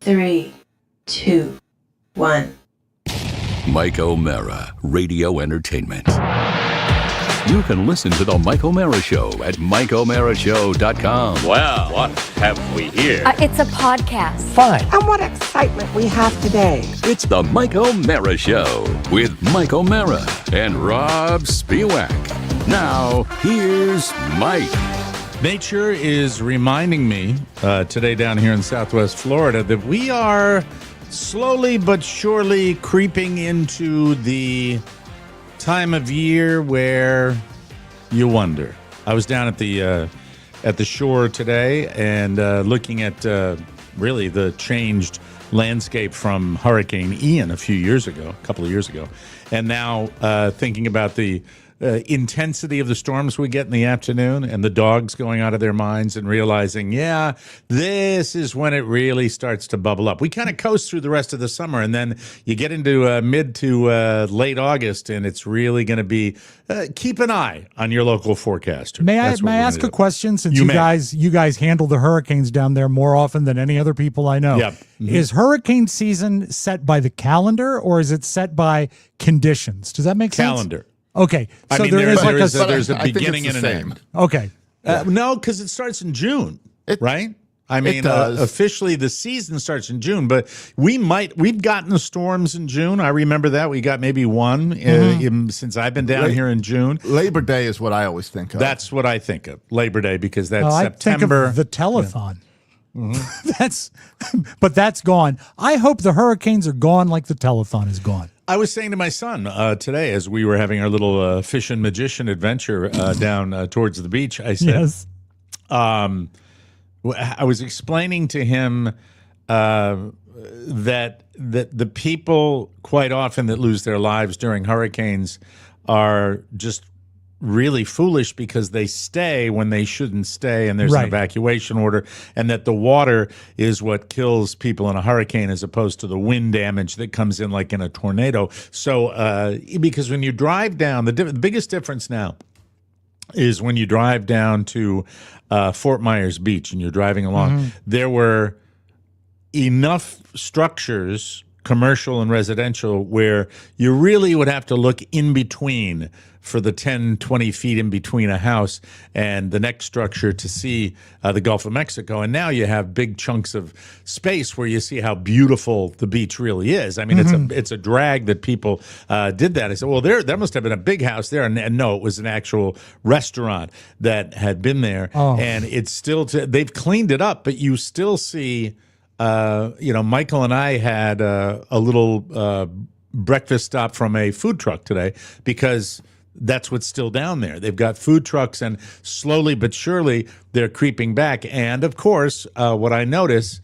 3, 2, 1. Mike O'Mara, Radio Entertainment. You can listen to The Mike O'Mara Show at MikeO'MaraShow.com. Well, what have we here? It's a podcast. Fine. And what excitement we have today. It's The Mike O'Mara Show with Mike O'Mara and Rob Spiewak. Now, here's Mike. Nature is reminding me today down here in Southwest Florida that we are slowly but surely creeping into the time of year where you wonder. I was down at the shore today and looking at really the changed landscape from Hurricane Ian a couple of years ago, and now thinking about the intensity of the storms we get in the afternoon and the dogs going out of their minds and realizing, yeah, this is when it really starts to bubble up. We kind of coast through the rest of the summer, and then you get into mid to late August, and it's really going to be keep an eye on your local forecaster. May I ask a question, since you guys handle the hurricanes down there more often than any other people I know? Yep. Mm-hmm. Is hurricane season set by the calendar, or is it set by conditions? Does that make sense? Calendar. Okay, so I mean, there's a beginning and an end. Okay. No, because it starts in June, right? I mean, officially the season starts in June, but we've gotten the storms in June. I remember that. We got maybe one since I've been down here in June. Labor Day is what I always think of. That's what I think of, Labor Day, because that's I September. think of the telethon. Yeah. That's gone. I hope the hurricanes are gone like the telethon is gone. I was saying to my son today as we were having our little fish and magician adventure down towards the beach, I said, yes. I was explaining to him that the people quite often that lose their lives during hurricanes are just really foolish because they stay when they shouldn't stay, and there's an evacuation order, and that the water is what kills people in a hurricane as opposed to the wind damage that comes in like in a tornado. So because when you drive down, the biggest difference now is when you drive down to Fort Myers Beach and you're driving along, there were enough structures, commercial and residential, where you really would have to look in between for the 10, 20 feet in between a house and the next structure to see the Gulf of Mexico. And now you have big chunks of space where you see how beautiful the beach really is. I mean, it's a drag that people did that. I said, well, there must have been a big house there. And no, it was an actual restaurant that had been there. Oh. And it's still, they've cleaned it up, but you still see, Michael and I had a little breakfast stop from a food truck today because that's what's still down there. They've got food trucks, and slowly but surely they're creeping back. And of course, what I notice,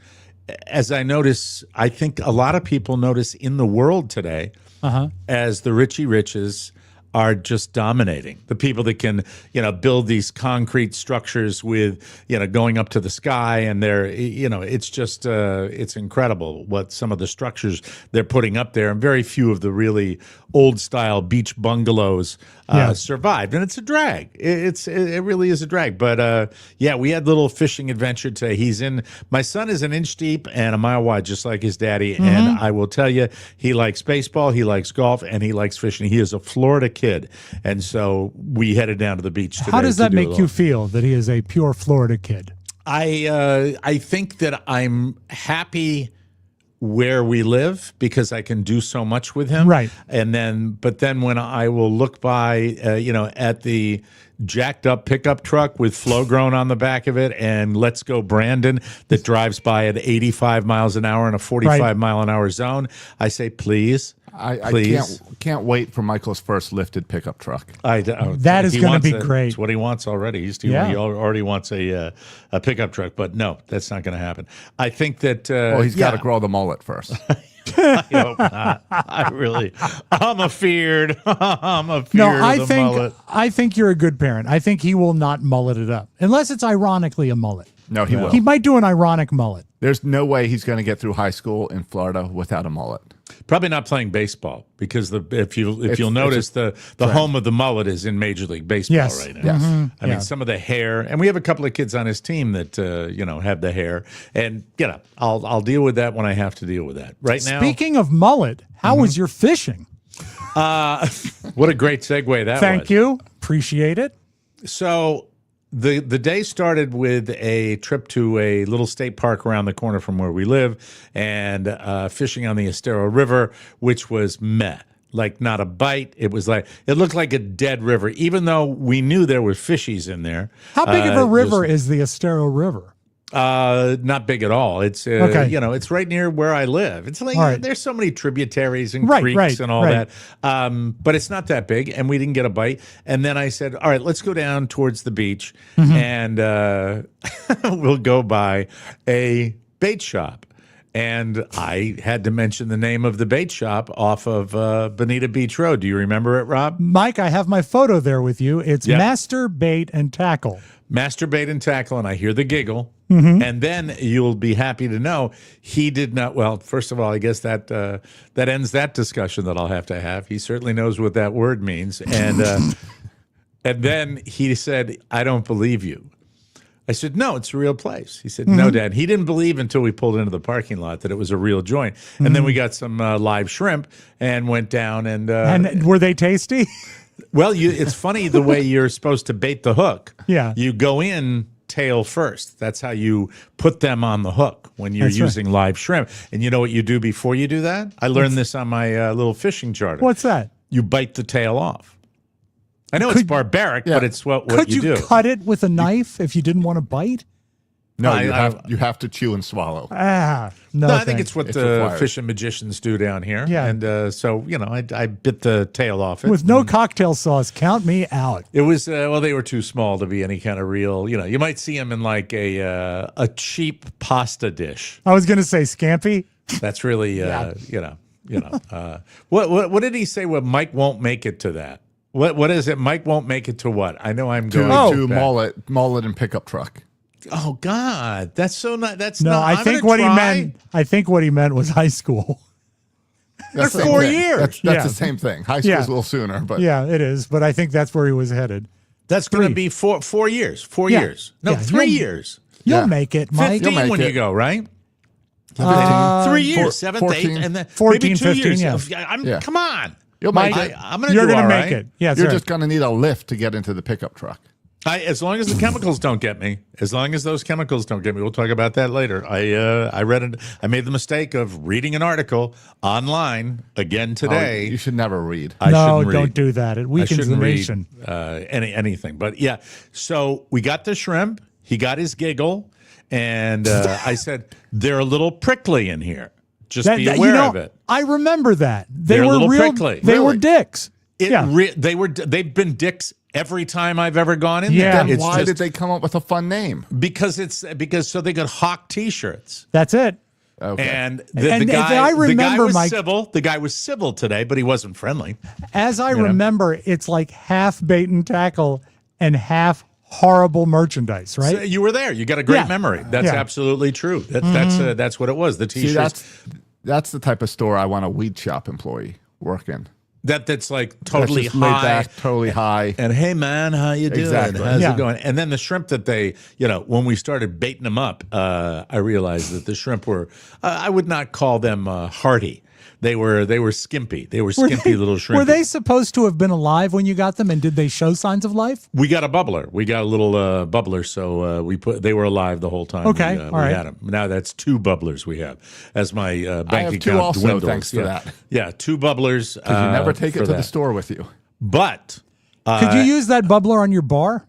I think a lot of people notice in the world today, as the Richie Riches are just dominating. The people that can, build these concrete structures with, going up to the sky, and they're, it's just, it's incredible what some of the structures they're putting up there. And very few of the really old style beach bungalows survived. And it's a drag. It really is a drag. But we had a little fishing adventure today. My son is an inch deep and a mile wide, just like his daddy. And I will tell you, he likes baseball, he likes golf, and he likes fishing. He is a Florida kid. And so we headed down to the beach today. How does that make you feel that he is a pure Florida kid? I think that I'm happy where we live because I can do so much with him. Right. But then when I will look by, at the jacked up pickup truck with Flow Grown on the back of it and Let's Go Brandon that drives by at 85 miles an hour in a 45 mile an hour zone, I say, please. I can't wait for Michael's first lifted pickup truck. That is going to be great. It's what he wants already. He already wants a pickup truck, but no, that's not going to happen. I think that he's got to grow the mullet first. I hope not. I'm afeared. I think you're a good parent. I think he will not mullet it up unless it's ironically a mullet. No, he will. He might do an ironic mullet. There's no way he's going to get through high school in Florida without a mullet. Probably not playing baseball because if you'll notice the home of the mullet is in Major League Baseball Yes. right now. Yes. I mean, some of the hair, and we have a couple of kids on his team that have the hair, and I'll deal with that when I have to deal with that. Right now, Speaking of mullet, how was your fishing? what a great segue that was. Thank you. Appreciate it. So the day started with a trip to a little state park around the corner from where we live, and fishing on the Estero River, which was meh. Like not a bite. It was like it looked like a dead river, even though we knew there were fishies in there. How big of a river is the Estero River? Not big at all. It's Okay. It's right near where I live. It's like All right. there's so many tributaries and Right, creeks right, and all right. that. But it's not that big, and we didn't get a bite. And then I said, "All right, let's go down towards the beach, Mm-hmm. and we'll go by a bait shop." And I had to mention the name of the bait shop off of Bonita Beach Road. Do you remember it, Rob? Mike, I have my photo there with you. It's Yep. Master Bait and Tackle. Master Bait and Tackle, and I hear the giggle. Mm-hmm. And then you'll be happy to know he did not. Well, first of all, I guess that ends that discussion that I'll have to have. He certainly knows what that word means. And and then he said, "I don't believe you." I said, "No, it's a real place." He said, "No, Dad." He didn't believe until we pulled into the parking lot that it was a real joint. And then we got some live shrimp and went down and And were they tasty? well, it's funny the way you're supposed to bait the hook. Yeah. You go in tail first. That's how you put them on the hook when you're That's right. using live shrimp. And you know what you do before you do that? I learned this on my little fishing charter. What's that? You bite the tail off. I know it's barbaric, but it's what Could you do. cut it with a knife if you didn't want to bite? No, I- you have to chew and swallow. No, No, I think thanks. it's what It's the required. fishing magicians do down here. Yeah. And so, I bit the tail off it. With no cocktail sauce. Count me out. It was they were too small to be any kind of real. You might see them in like a cheap pasta dish. I was going to say scampi. That's really what did he say? Well, Mike won't make it to that. What is it? Mike won't make it to what? I know I'm going To back. mullet and pickup truck. Oh God, that's so not. That's No, not. I I'm think gonna what he try. meant. I think what he meant was high school. That's For the same 4 thing. years. That's Yeah. the same thing. High school's Yeah. a little sooner, but Yeah, it is. But I think that's where he was headed. That's going to Three. be 4 years. 4 Yeah. years. No, Yeah, 3 you'll- years. You'll Yeah. make it, Mike. 15 make when it. you go, right? 3 years, 7th, 14. 8th, and then 14, maybe 2 15, years. yeah. Yeah. Come on. you'll make it. I'm going to You're do going all to make right. it. Yeah, You're sir. just going to need a lift to get into the pickup truck. As long as the chemicals don't get me, as long as those chemicals don't get me, we'll talk about that later. I read it. I made the mistake of reading an article online again today. You should never read. I no, shouldn't read. don't do that. It I weakens the shouldn't read nation. anything. But yeah, so we got the shrimp. He got his giggle, and I said they're a little prickly in here. Just be aware of it. I remember that. They They're a were little real. prickly. They were Really? dicks. Yeah. They've been dicks every time I've ever gone in Yeah. there. Then It's why just did they come up with a fun name? because so they could hawk T-shirts. That's it. Okay. And And the if guy, I the guy remember, was Mike- civil. The guy was civil today, but he wasn't friendly. As I know? remember, it's like half bait and tackle and half horrible merchandise, right? So you were there. You got a great Yeah. memory. That's Yeah. absolutely true. That's what it was. The See, T-shirts. that's the type of store I want a weed shop employee work in. That's like totally That's just laid high. back, totally high. And hey man, how you doing? Exactly. How's Yeah. it going? And then the shrimp that they, when we started baiting them up, I realized that the shrimp were, I would not call them hearty. They were skimpy. They were skimpy little shrimp. Were they supposed to have been alive when you got them, and did they show signs of life? We got a bubbler. We got a little bubbler, so they were alive the whole time. Okay, we all right. had them. Now that's 2 bubblers we have, as my bank I have account 2 also, dwindles. thanks to yeah. that. Yeah, 2 bubblers. You never take it for to the that. store with you. But Could you use that bubbler on your bar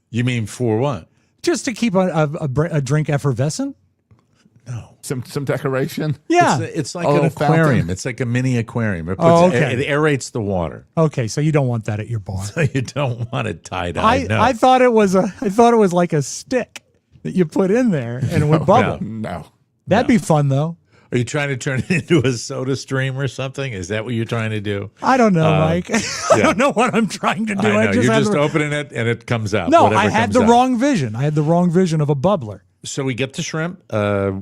you mean for what? just to keep a drink effervescent? Some decoration. Yeah. It's like A an little aquarium. fountain. It's like a mini aquarium. It, Oh, okay. it aerates the water. Okay, so you don't want that at your bar. You don't want it tied up. I thought it was like a stick that you put in there and it would bubble. No. That'd be fun though. Are you trying to turn it into a soda stream or something? Is that what you're trying to do? I don't know, Mike. I don't know what I'm trying to do. I know. You're had just the- opening it and it comes out. No, Whatever I had comes the out. wrong vision. I had the wrong vision of a bubbler. So we get the shrimp.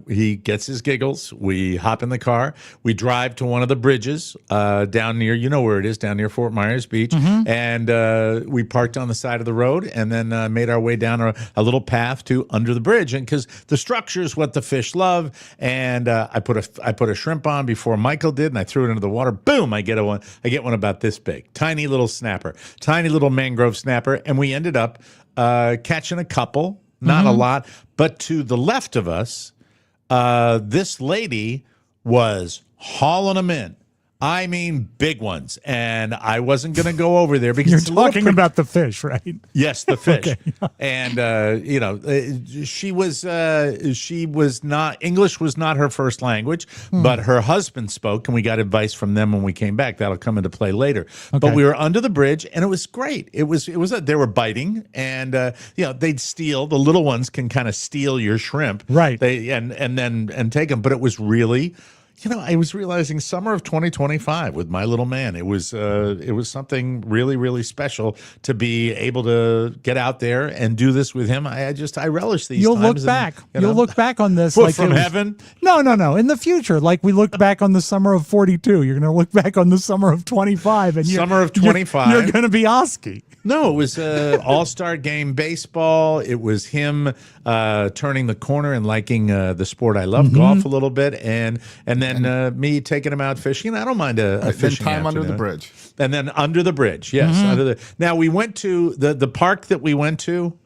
He gets his giggles. We hop in the car. We drive to one of the bridges down near, you know where it is, down near Fort Myers Beach. Mm-hmm. And we parked on the side of the road and then made our way down a little path to under the bridge. And because the structure is what the fish love. And I put a shrimp on before Michael did, and I threw it into the water. Boom! I get one about this big, tiny little snapper, tiny little mangrove snapper, and we ended up catching a couple. Not a lot, but to the left of us, this lady was hauling them in. I mean, big ones. And I wasn't going to go over there because You're it's a little talking about the fish, right? Yes, the fish. Okay. And she was not, English was not her first language, but her husband spoke, and we got advice from them when we came back. That'll come into play later. But we were under the bridge, and it was great. It was they were biting, and they'd steal. The little ones can kind of steal your shrimp, right? And take them. But it was really. I was realizing summer of 2025 with my little man. It was something really, really special to be able to get out there and do this with him. I relish these. You'll times look back. And, You'll look back on this from heaven. No. In the future, like we look back on the summer of 42. You're going to look back on the summer of 25, and summer of 25. You're going to be Oski. No, it was all-star game baseball. It was him turning the corner and liking the sport I love, golf a little bit, and then me taking him out fishing. I don't mind a fishing time under the afternoon. bridge. And then under the bridge, yes. Now, we went to the park that we went to,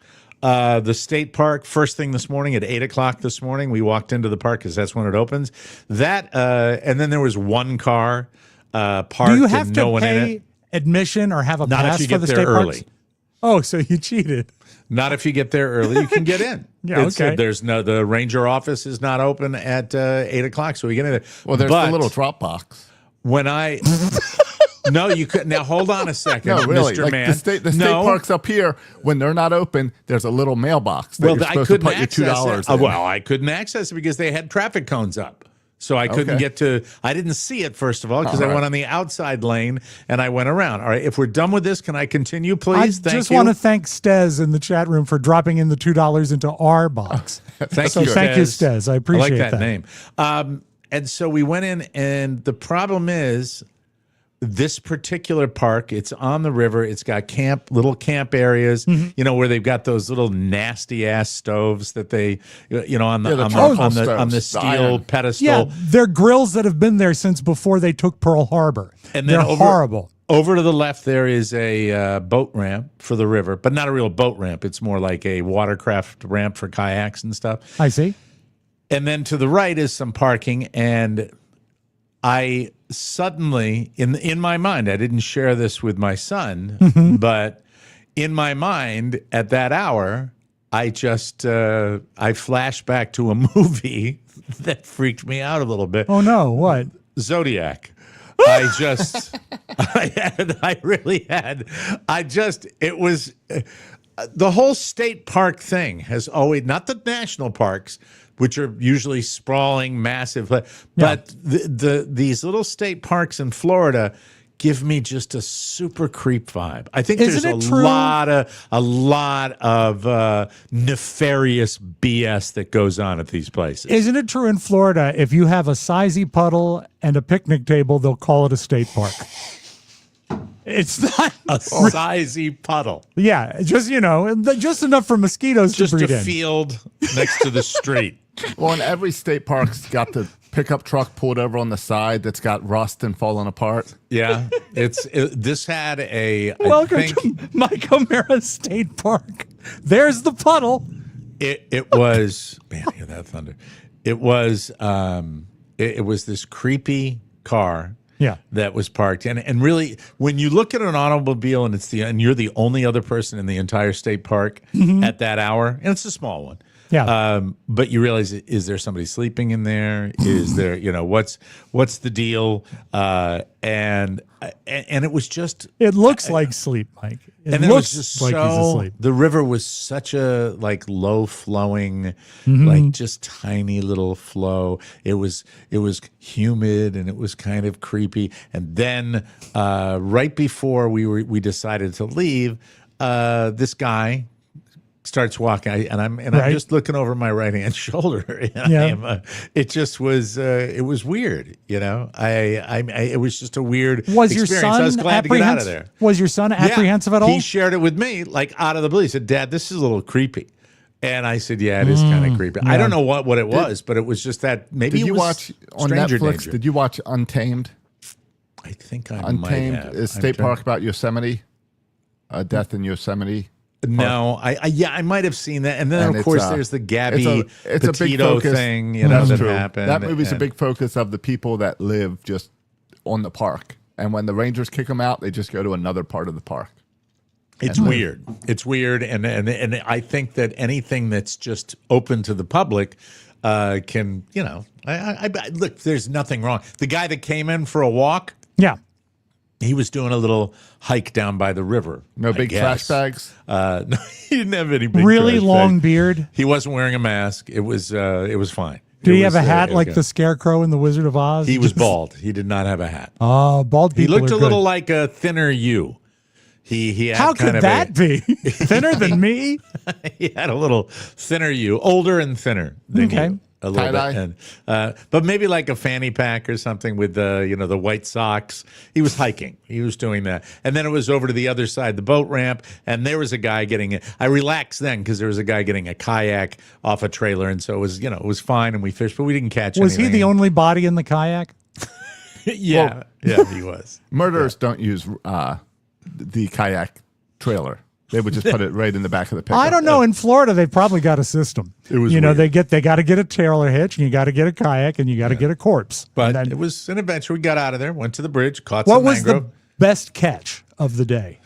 the state park, first thing this morning at 8 o'clock this morning. We walked into the park because that's when it opens. And then there was one car parked Do you have and to no one in pay it. admission or have a Not pass if you for get the there state early. parks? Oh, so you cheated. Not if you get there early. You can get in. Yeah, okay. The ranger office is not open at 8 o'clock, so we get in there. Well, there's the little drop box. When I no, you could now hold on a second, No, really. Mr. Like Man. the state parks up here, when they're not open, there's a little mailbox that you're I supposed couldn't to put your access $2 it. in. Well, I couldn't access it because they had traffic cones up. So I couldn't get to, I didn't see it, first of all, because I went on the outside lane and I went around. All right, if we're done with this, can I continue, please? I just want to thank Stez in the chat room for dropping in the $2 into our box. Thank you, Stez. I appreciate like that name. And so we went in, and the problem is this particular park, it's on the river. It's got little camp areas, where they've got those little nasty ass stoves that they, on the steel pedestal. Yeah, they're grills that have been there since before they took Pearl Harbor. And then they're horrible. Over to the left, there is a boat ramp for the river, but not a real boat ramp. It's more like a watercraft ramp for kayaks and stuff. I see. And then to the right is some parking, and I suddenly, in my mind, I didn't share this with my son, but in my mind at that hour, I flashed back to a movie that freaked me out a little bit. Oh no, what? Zodiac. It was the whole state park thing has always, not the national parks, which are usually sprawling, massive, but these little state parks in Florida give me just a super creep vibe. I think there's a lot of nefarious BS that goes on at these places. Isn't it true in Florida, if you have a sizey puddle and a picnic table, they'll call it a state park? It's not a sizey puddle. Yeah, just just enough for mosquitoes just to breed a in. Field next to the street. Well, and every state park's got the pickup truck pulled over on the side that's got rust and falling apart. Yeah, this had a. Welcome to Mike O'Mara State Park. There's the puddle. It was, man, hear that thunder. It was it was this creepy car. Yeah, that was parked, and really, when you look at an automobile and you're the only other person in the entire state park at that hour, and it's a small one, Yeah. But you realize, is there somebody sleeping in there? Is there, what's the deal? And it was just, It looks like sleep, Mike. It and then looks it was just like he's asleep. the river was such a low flowing, just tiny little flow. It was humid and it was kind of creepy. And then right before we decided to leave, this guy starts walking, and I'm just looking over my right hand shoulder. And it just was it was weird, it was just a weird Was your experience. son I was glad to get out of there. Was your son apprehensive at all? He shared it with me, out of the blue. He said, "Dad, this is a little creepy." And I said, "Yeah, it is kind of creepy." I don't know what it was, but it was just that maybe Did it you was watch on stranger Netflix? danger. Did you watch Untamed? I think I might Untamed have. is I'm state trying- park about Yosemite, death in Yosemite. No, I might have seen that, and then And of course it's, there's the Gabby it's a big Petito focus. thing, That's that true. happened. That movie's a and- big focus of the people that live just on the park, and when the rangers kick them out, they just go to another part of the park. It's weird. It's weird, and I think that anything that's just open to the public can, I look. There's nothing wrong. The guy that came in for a walk, Yeah. he was doing a little hike down by the river. No I big guess. trash bags. No, he didn't have any big Really trash long bags. beard. He wasn't wearing a mask. It was fine. Did It he have was, a hat like okay. the Scarecrow in The Wizard of Oz? He was bald. He did not have a hat. Oh, bald He people looked are a little good. like a thinner you. He had How kind could of that be? Thinner than me? He had a little thinner you, older and thinner than Okay. you. A little Tie-dye? bit, and but maybe like a fanny pack or something with the white socks. He was hiking. He was doing that, and then it was over to the other side, the boat ramp, and there was a guy getting it. I relaxed then because there was a guy getting a kayak off a trailer, and so it was it was fine, and we fished, but we didn't catch. Was he anything. the only body in the kayak? Yeah, he was. Murderers don't use the kayak trailer. They would just put it right in the back of the pickup. I don't know. In Florida, they've probably got a system. It was they weird. got to get a trailer hitch, and you got to get a kayak, and you got to get a corpse. But And then- it was an adventure. We got out of there, went to the bridge, caught what some was mangrove. the best catch of the day?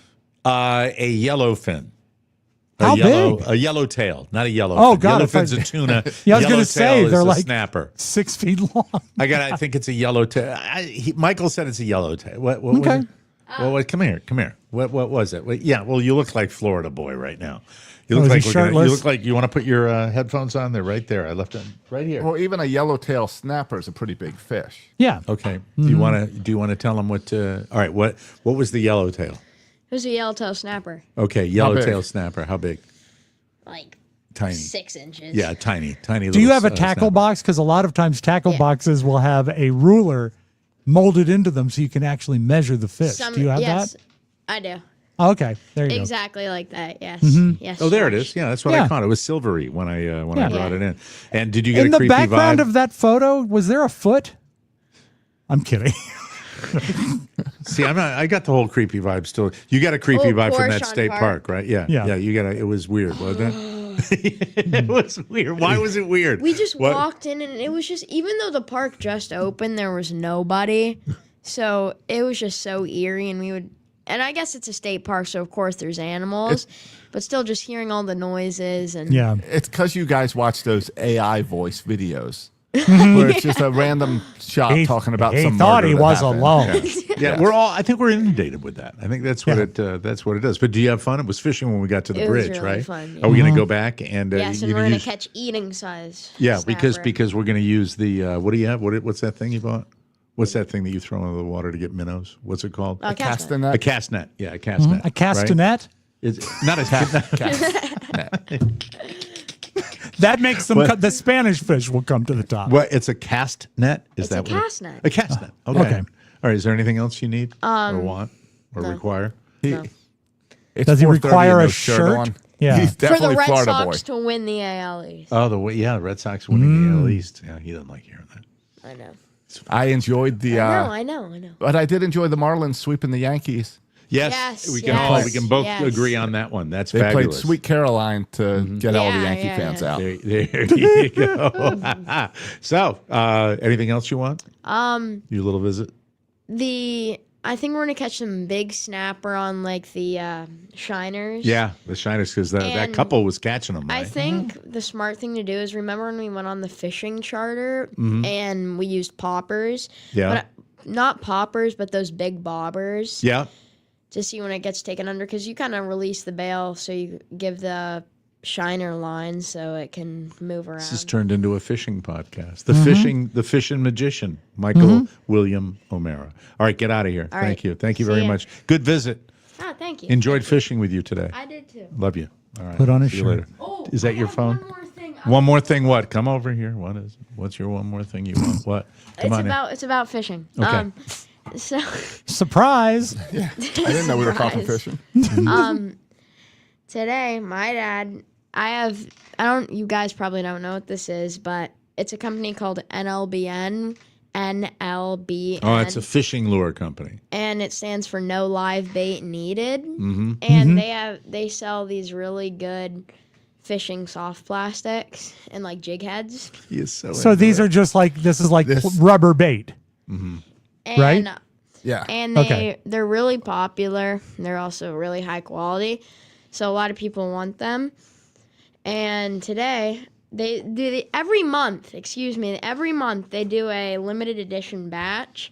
A yellowfin. How big? A yellowtail, not a yellow. Oh, God, if I- Yellowfin's a tuna. Yeah, I was gonna say, Yellowtail is they're a like- snapper. 6 feet long. I think it's a yellowtail. Michael said it's a yellowtail. What Okay. was it? Well, come here. What was it? Yeah. Well, you look like Florida boy right now. You look is he like shirtless? you look like you want to put your headphones on. They're right there. I left them right here. Well, even a yellowtail snapper is a pretty big fish. Yeah. Okay. Do you want to tell them what? All right. What was the yellowtail? It was a yellowtail snapper, Okay, big? yellowtail snapper. How big? like Tiny. 6 inches. Yeah, tiny. Do you have a tackle snapper. box? Because a lot of times tackle Yeah. boxes will have a ruler molded into them so you can actually measure the fish. Do you have yes, that? I do. Oh, okay. There you Exactly like that. Yes. Yes. Oh, there it Josh. is. Yeah, that's what Yeah. I caught. It was silvery when I Yeah. brought it in. And did you go. get In a the creepy background vibe? of that photo, was there a foot? I'm kidding. See, I got the whole creepy vibe still. You got a creepy Oh, vibe from that Porsche state Park. park, right? Yeah. Yeah. Yeah, you got it was weird, wasn't it? It was weird. Why was it weird? We just What- walked in, and it was just, even though the park just opened, there was nobody. So it was just so eerie, and I guess it's a state park, so of course there's animals, but still just hearing all the noises and Yeah. It's because you guys watch those AI voice videos where it's just a random shot talking about he some thought murder he that was happened. alone. Yeah, I think we're inundated with that. I think that's what that's what it does. But do you have fun? It was fishing when we got to the It was bridge, really right? fun, Are we Mm-hmm. going to go back and yes, and you we're gonna use- catch eating size. Yeah, snapper. because we're going to use the what do you have? What's that thing you bought? What's that thing that you throw into the water to get minnows? What's it called? Cast Cast net. in A that. cast net. Yeah, a cast net. A castanet? It's not a That makes them, the Spanish fish will come to the top. What? It's a cast net. Is It's that a what it- cast net. A cast net. Okay. Okay. All right. Is there anything else you need or want or require? No. It's Does he 4:30 require and a no shirt? on. Yeah. He's For the definitely Red Florida Sox boy. to win the AL East. Oh, the Red Sox winning the AL East. Yeah, he doesn't like hearing that. I know. I enjoyed the. I know. But I did enjoy the Marlins sweeping the Yankees. Yes, Yes, we can yes, we can both yes. agree on that one. That's They fabulous. played Sweet Caroline to get all the Yeah, Yankee yeah, fans yeah. out. There you go. So, anything else you want? You little visit. The I think we're gonna catch some big snapper on like the shiners. Yeah, the shiners, because that And couple was catching them. I Right? think the smart thing to do is remember when we went on the fishing charter and we used poppers. Yeah. But not poppers, but those big bobbers. Yeah. To see when it gets taken under, because you kind of release the bail, so you give the shiner line so it can move around. This has turned into a fishing podcast. The fishing magician, Michael William O'Mara. All right, get out of here. All Thank right. you. Thank you See very ya. much. Good visit. Ah, thank you. Enjoyed fishing with you today. I did too. Love you. All right. Put on a See you shirt. later. Oh, Is that I your have phone? One more thing. One more thing. What? Come over here. What is? What's your one more thing you want? What? Come on. It's about fishing. Okay. So Surprise! I didn't know we were talking Surprise. fishing. today, my dad, you guys probably don't know what this is, but it's a company called NLBN. NLBN. Oh, it's a fishing lure company. And it stands for no live bait needed. Mm-hmm. And they sell these really good fishing soft plastics and like jig heads. He is so. So these are just like this is like rubber bait. And, Right? Yeah. And they're really popular. They're also really high quality. So a lot of people want them. And today every month they do a limited edition batch,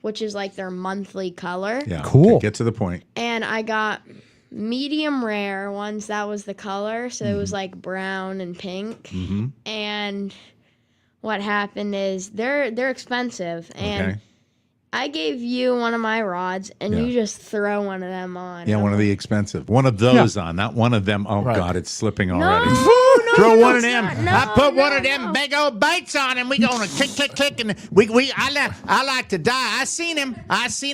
which is like their monthly color. Yeah. Cool. Okay, get to the point. And I got medium rare ones. That was the color. So it was like brown and pink. Mm-hmm. And what happened is they're expensive. And Okay. I gave you one of my rods, and you just throw one of them on. Yeah, one of the expensive. One of those on, not one of them. Oh, Right. God, it's slipping No, already. no, Throw no, one of it's them. not. No, I put one no, of them no. big old bites on him. We gonna click, click, click, and I like to die. I seen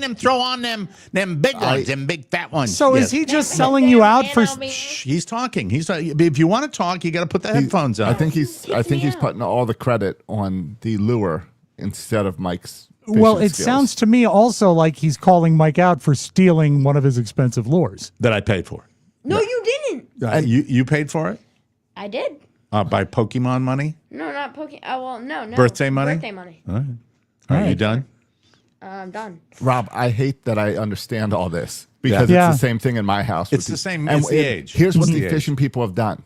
him throw on them big ones, them big fat ones. So Yes. is he just selling you out for? Shh, he's talking. If you want to talk, you got to put the headphones on. I think he's me out. putting all the credit on the lure instead of Mike's. Well, fishing it skills. sounds to me also like he's calling Mike out for stealing one of his expensive lures. that I paid for. No, you didn't. You paid for it I did. by Pokemon money. No, not Pokemon. Oh, well, no. Birthday money? Birthday money. Are you done? I'm done. Rob, I hate that I understand all this because Yeah. it's the same thing in my house. It's with the same- and it's the age. Here's what It's the the age. fishing people have done.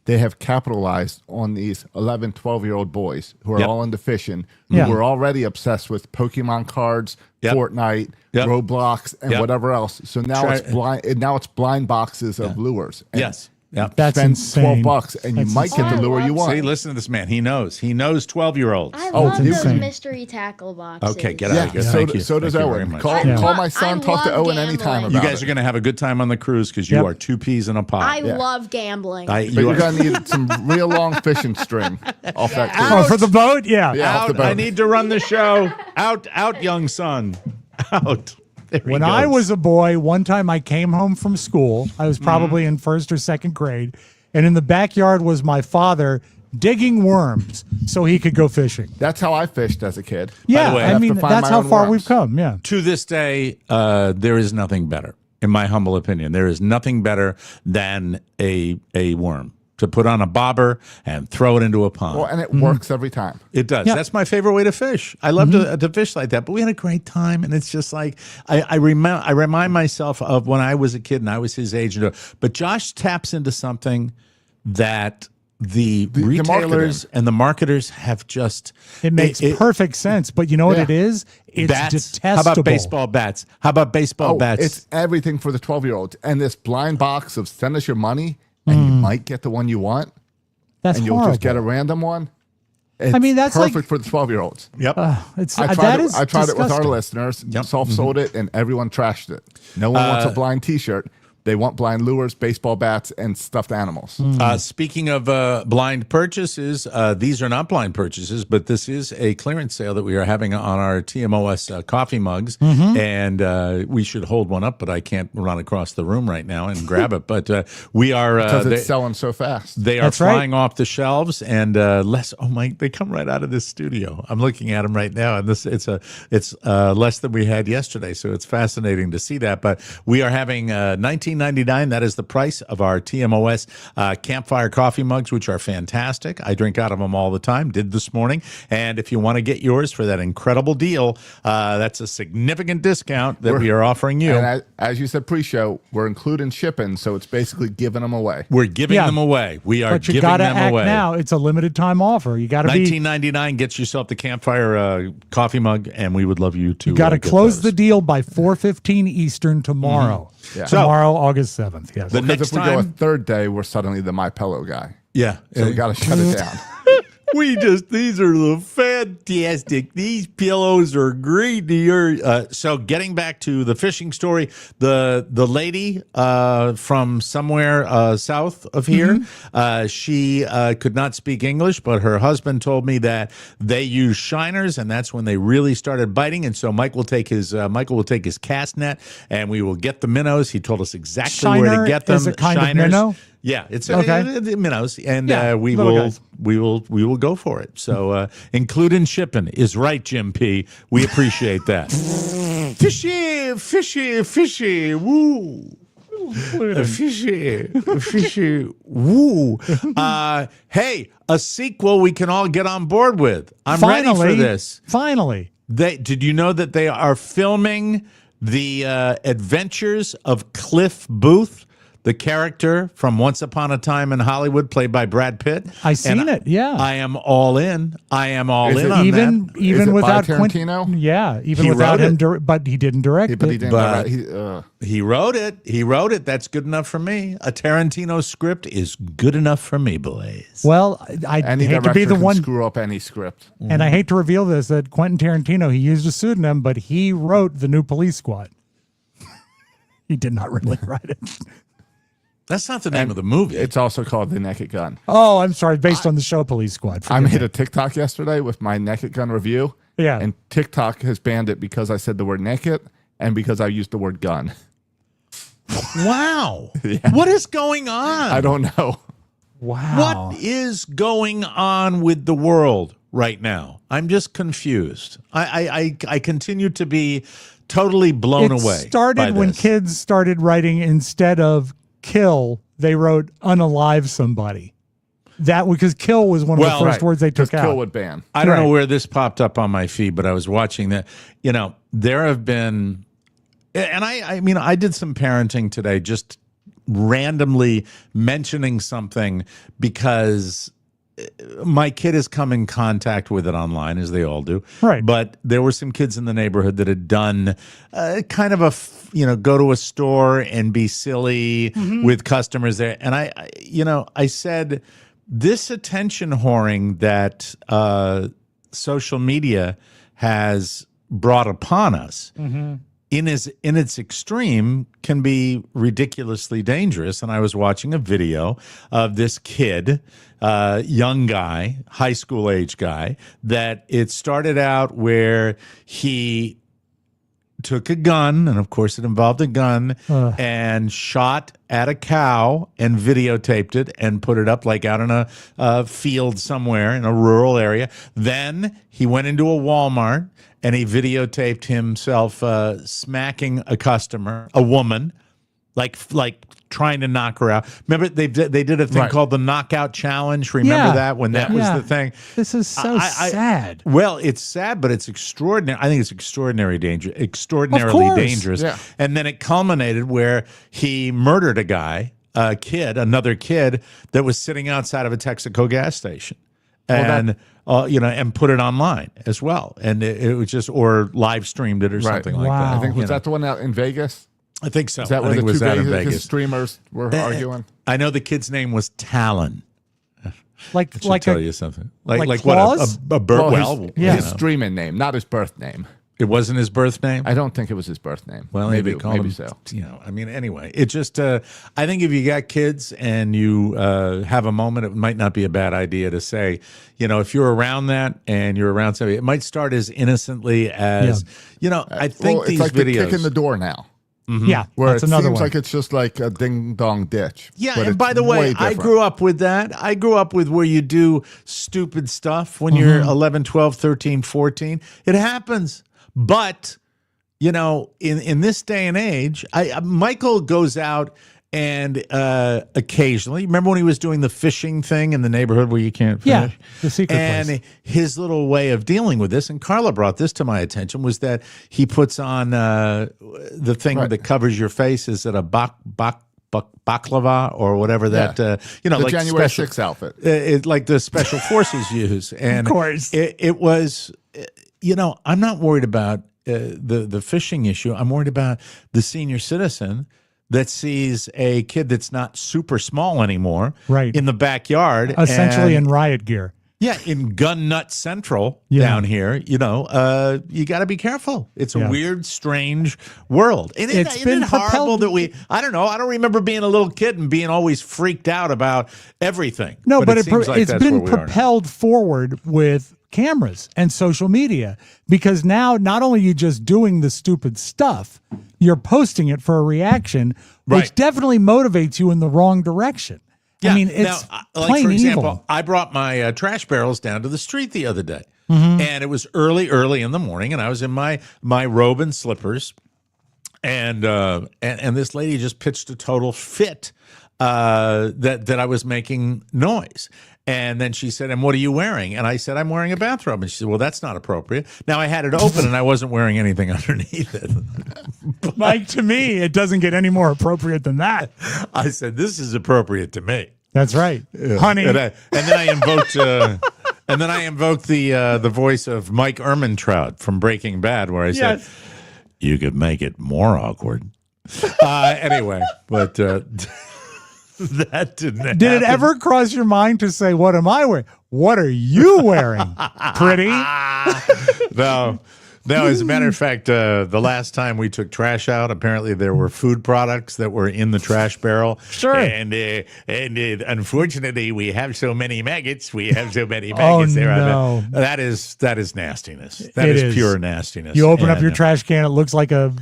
They have capitalized on these 11, 12-year-old boys who are Yep. all into fishing, Yeah. who were already obsessed with Pokemon cards, Yep. Fortnite, Yep. Roblox, and Yep. whatever else. So now Try- it's blind. Now it's blind boxes of lures. And Yes. Yeah. That's spend insane. $12 and you That's might get the insane. lure you want. See, listen to this man. He knows. He knows 12-year-olds. I Oh, love you those can- mystery tackle boxes. Okay, get out Yeah, of here. so, Thank you. so does Thank you very Owen. much. Call, Yeah. call my son. I Talk to love Owen anytime gambling. about You guys it. are going to have a good time on the cruise because you Yep. are two peas in a pod. I love gambling. But you're going to need some real long fishing string off that cruise. Oh, for the boat? Yeah. Yeah. off the Out. boat. I need to run the show. Out, young son. Out. There he When goes. I was a boy, one time I came home from school. I was probably in first or second grade, and in the backyard was my father digging worms so he could go fishing. That's how I fished as a kid. Yeah, the way, I I have mean to find that's my how own far worms. we've come. Yeah. to this day, there is nothing better, in my humble opinion. There is nothing better than a worm to put on a bobber and throw it into a pond. Well, and it works every time. It does. Yeah. That's my favorite way to fish. I love to fish like that. But we had a great time, and it's just like I remind myself of when I was a kid and I was his age. But Josh taps into something that the retailers and the marketers have just. It makes perfect sense, but you know what Yeah. it is? It's bats. detestable. How about baseball bats? How about baseball bats? It's everything for the 12-year-olds. And this blind box of send us your money, and you might get the one you want, That's and you'll horrible. just get a random one. It's mean, that's perfect like- for the 12-year-olds. Yep. It's I that tried, is I tried it with our disgusting. listeners, self-sold it, and everyone trashed it. No one wants a blind T-shirt. They want blind lures, baseball bats, and stuffed animals. Speaking of blind purchases, these are not blind purchases, but this is a clearance sale that we are having on our TMOS coffee mugs. And we should hold one up, but I can't run across the room right now and grab it. But we are Because it's selling so fast. they are That's right. flying off the shelves, and they come right out of this studio. I'm looking at them right now, and it's less than we had yesterday, so it's fascinating to see that. But we are having 19 $19.99. That is the price of our TMOS Campfire coffee mugs, which are fantastic. I drink out of them all the time. Did this morning. And if you want to get yours for that incredible deal, that's a significant discount that we are offering you. And as you said pre-show, we're including shipping, so it's basically giving them away. We're giving them away. We are But you giving gotta them act away. now. It's a limited time offer. You got to be. $19.99 gets yourself the Campfire coffee mug, and we would love you to. You got to get close those. the deal by 4:15 Eastern tomorrow. Yeah. Tomorrow, August 7th. Yes. The Because next if we go a time, third day, we're suddenly the My Pillow guy. yeah, So we got to shut it down. these are the fantastic. These pillows are great. So getting back to the fishing story, the lady from somewhere south of here, she could not speak English, but her husband told me that they use shiners, and that's when they really started biting. And so Michael will take his cast net, and we will get the minnows. He told us exactly where to Shiner get them. is a kind of Shiners. minnow? Yeah, it's Okay. minnows, and Yeah, we little will guys. we will go for it. So including shipping is right, Jim P. We appreciate that. fishy, woo. Fishy, woo. Hey, a sequel we can all get on board with. I'm ready for this. Finally. Did you know that they are filming the adventures of Cliff Booth, the character from Once Upon a Time in Hollywood, played by Brad Pitt? I seen And it, yeah. I am all in. I am all Is in it on Even that. Is it without by Quentin, Tarantino? yeah, even He without wrote him, it. but he didn't direct But he it. didn't. But- He, He wrote it. He wrote it. That's good enough for me. A Tarantino script is good enough for me, boys. Well, I any hate to director be the can one, screw up any script. and I hate to reveal this, that Quentin Tarantino, he used a pseudonym, but he wrote The New Police Squad. He did not really write it. That's not the name of the movie. It's also called The Naked Gun. Oh, I'm sorry, based on the show Police Squad. I Forgive made me. a TikTok yesterday with my Naked Gun review. Yeah. And TikTok has banned it because I said the word naked and because I used the word gun. Wow. What is going on? I don't know. Wow. What is going on with the world right now? I'm just confused. I continue to be totally blown It away. started by when this. kids started writing, instead of kill, they wrote unalive somebody. That because kill was one of Well, the first words they took Because Kill out. would ban. I don't know Right. where this popped up on my feed, but I was watching that. You know, there have been, and I mean, I did some parenting today, just randomly mentioning something because my kid has come in contact with it online, as they all do. Right. But there were some kids in the neighborhood that had done kind of a, go to a store and be silly with customers there. And I said, this attention whoring that social media has brought upon us in its extreme can be ridiculously dangerous. And I was watching a video of this kid, young guy, high school age guy, that it started out where he took a gun, and of course it involved a gun, and shot at a cow and videotaped it and put it up like out in a field somewhere in a rural area. Then he went into a Walmart and he videotaped himself smacking a customer, a woman, like trying to knock her out. Remember they did a thing Right. called the Knockout Challenge. Remember Yeah. that when that was Yeah. the thing? This is so sad. Well, it's sad, but it's extraordinary. I think it's extraordinarily Of course. dangerous. Yeah. And then it culminated where he murdered a guy, another kid that was sitting outside of a Texaco gas station. And and put it online as well, and it was just or live streamed it or Right. something like Wow. that. I think You was know. that the one out in Vegas? I think so. Is that I where think the it was two out in Vegas Vegas. streamers were arguing? I know the kid's name was Talon. Like Should like tell a, you something. like Like Claus? what a bird. Well, Well, yeah. his streaming name, not his birth name. it wasn't his birth name. I don't think it was his birth name. Well, maybe they called him, so. I mean, anyway, it just, I think if you got kids and you have a moment, it might not be a bad idea to say, if you're around that and you're around somebody, it might start as innocently as, I think Well, these it's like the videos. kick in the door now, yeah, where that's it another seems one. like it's just like a ding dong ditch. Yeah, but and it's by the way, I different. grew up with that. I grew up with where you do stupid stuff when you're 11, 12, 13, 14. It happens. But you know, in this day and age, Michael goes out and occasionally, remember when he was doing the fishing thing in the neighborhood where you can't fish? Yeah, the secret and place. his little way of dealing with this, and Carla brought this to my attention, was that he puts on the thing that covers your face. Is it a baklava or whatever that, you know, the like January special 6th outfit. like the special forces use. And Of course. it was, you know, I'm not worried about the fishing issue. I'm worried about the senior citizen that sees a kid that's not super small anymore Right. in the backyard. Essentially and, in riot gear. yeah, in Gun Nut Central Yeah. down here, you know, you got to be careful. It's a Yeah. weird, strange world. And It's isn't been it horrible propelled- that I don't know, I don't remember being a little kid and being always freaked out about everything. No, but it seems like it's that's been where we are now. propelled forward with cameras and social media, because now not only are you just doing the stupid stuff, you're posting it for a reaction, which Right. definitely motivates you in the wrong direction. I mean, it's now, plain for example, evil. I brought my trash barrels down to the street the other day, Mm-hmm. and it was early in the morning, and I was in my robe and slippers, and this lady just pitched a total fit that I was making noise. And then she said, "And what are you wearing?" And I said, "I'm wearing a bathrobe." And she said, "Well, that's not appropriate." Now I had it open and I wasn't wearing anything underneath it. Mike, to me, it doesn't get any more appropriate than that. I said, "This is appropriate to me." That's right, honey. And then I invoked the voice of Mike Ehrmantraut from Breaking Bad, where I said, Yes. "You could make it more awkward." Anyway, but that didn't happen. Did it ever cross your mind to say, "What am I wearing? What are you wearing? Pretty." No. As a matter of fact, the last time we took trash out, apparently there were food products that were in the trash barrel. Sure. And unfortunately, we have so many maggots. We have so many maggots there. no. That is nastiness. That It is is. pure nastiness. You open up And, your trash can, it looks like a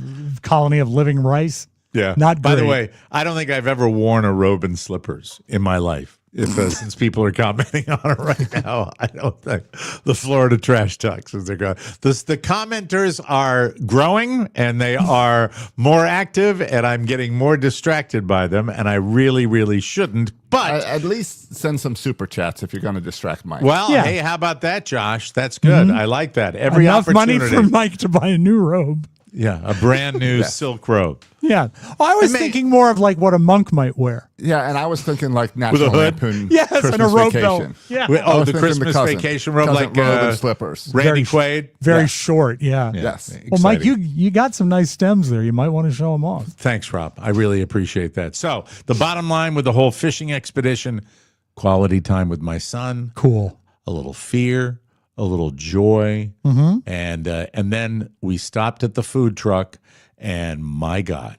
colony of living rice. Yeah. Not By the great. way, I don't think I've ever worn a robe and slippers in my life. Since people are commenting on it right now, I don't think the Florida trash talks as they're going. The commenters are growing and they are more active, and I'm getting more distracted by them, and I really, really shouldn't. But At least send some super chats if you're going to distract Mike. well, Yeah. hey, how about that, Josh? That's good. I like that. Every Enough money opportunity. for Mike to buy a new robe. Yeah, a brand new silk robe. Yeah. I was thinking more of like what a monk might wear. Yeah, and I was thinking like a National hood? Lampoon Yes, Christmas and a robe Vacation. belt. Yeah. Oh, I was the thinking Christmas cousin. vacation robe, Cousin like robe and slippers. Randy Quaid. Very Yeah. short. Yeah. Yes. Well, Mike, Exciting. you got some nice stems there. You might want to show them off. Thanks, Rob. I really appreciate that. So the bottom line with the whole fishing expedition, quality time with my son, Cool. a little fear, a little joy, and then we stopped at the food truck, and my God,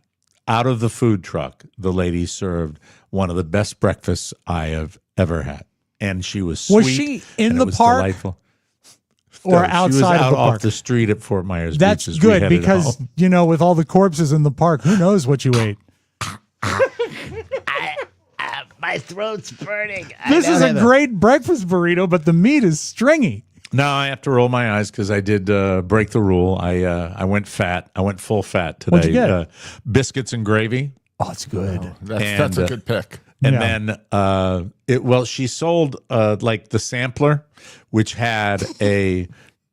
out of the food truck, the lady served one of the best breakfasts I have ever had, and she was sweet. Was she in and the it was park delightful. or No, she was outside out of the off park? the street at Fort Myers That's Beach as we good headed because, home. you know, with all the corpses in the park, who knows what you ate? My throat's burning. This is a great breakfast burrito, but the meat is stringy. No, I have to roll my eyes because I did break the rule. I went fat. I went full fat today. What'd you get? Biscuits and gravy. Oh, it's good. That's a And, good pick. And Yeah. then, she sold like the sampler, which had a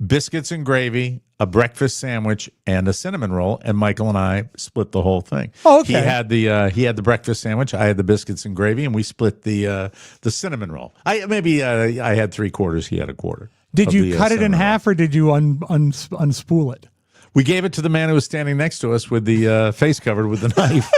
biscuits and gravy, a breakfast sandwich, and a cinnamon roll. And Michael and I split the whole thing. Oh, okay. He had the breakfast sandwich. I had the biscuits and gravy, and we split the cinnamon roll. I had 3/4. He had 1/4. Did of you the, cut it in cinnamon roll. half or did you unspool it? We gave it to the man who was standing next to us with the face covered with the knife.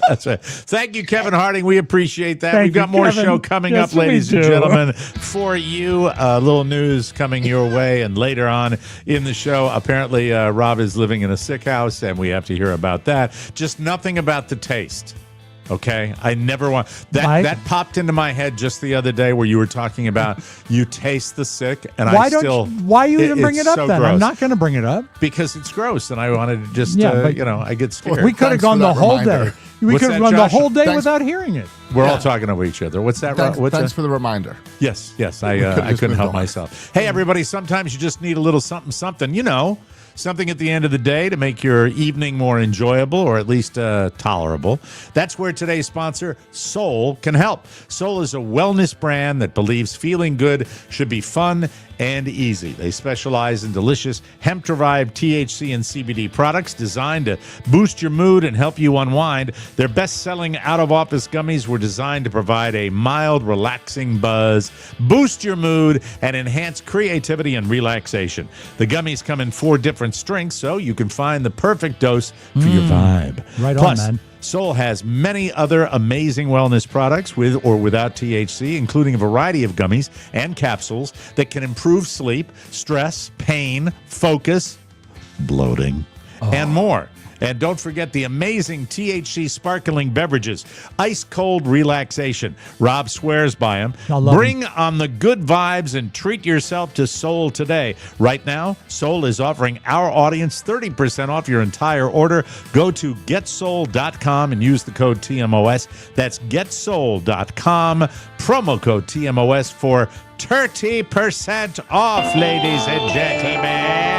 That's right. Thank you, Kevin Harding. We appreciate that. Thank We've got you, more Kevin. show coming Yes, up, ladies we and do. gentlemen, for you. A little news coming your way. And later on in the show, apparently Rob is living in a sick house, and we have to hear about that. Just nothing about the taste. Okay, I never want that. Mike? That popped into my head just the other day where you were talking about you taste the sick, and Why you even bring it's it up so then? I'm gross. not going to bring it up. Because it's gross, and I wanted to just Yeah, but- I get scared. We could have Thanks gone for the that whole reminder. day. We What's could have that, gone the Josh? whole day Thanks. without hearing it. We're all talking over each other. What's that? Thanks, What's thanks that? for the reminder. Yes, I could've couldn't just help moved on. myself. Hey, everybody, sometimes you just need a little something, something, something at the end of the day to make your evening more enjoyable or at least tolerable. That's where today's sponsor, Soul, can help. Soul is a wellness brand that believes feeling good should be fun and easy. They specialize in delicious hemp-derived THC and CBD products designed to boost your mood and help you unwind. Their best-selling out-of-office gummies were designed to provide a mild, relaxing buzz, boost your mood, and enhance creativity and relaxation. The gummies come in 4 different strengths, so you can find the perfect dose for your vibe. Right Plus, on, man. Soul has many other amazing wellness products with or without THC, including a variety of gummies and capsules that can improve sleep, stress, pain, focus, bloating, and more. And don't forget the amazing THC sparkling beverages, ice cold relaxation. Rob swears by them. Bring on the good vibes and treat yourself to Soul today. Right now, Soul is offering our audience 30% off your entire order. Go to getsoul.com and use the code TMOS. That's getsoul.com, promo code TMOS for 30% off, ladies and gentlemen.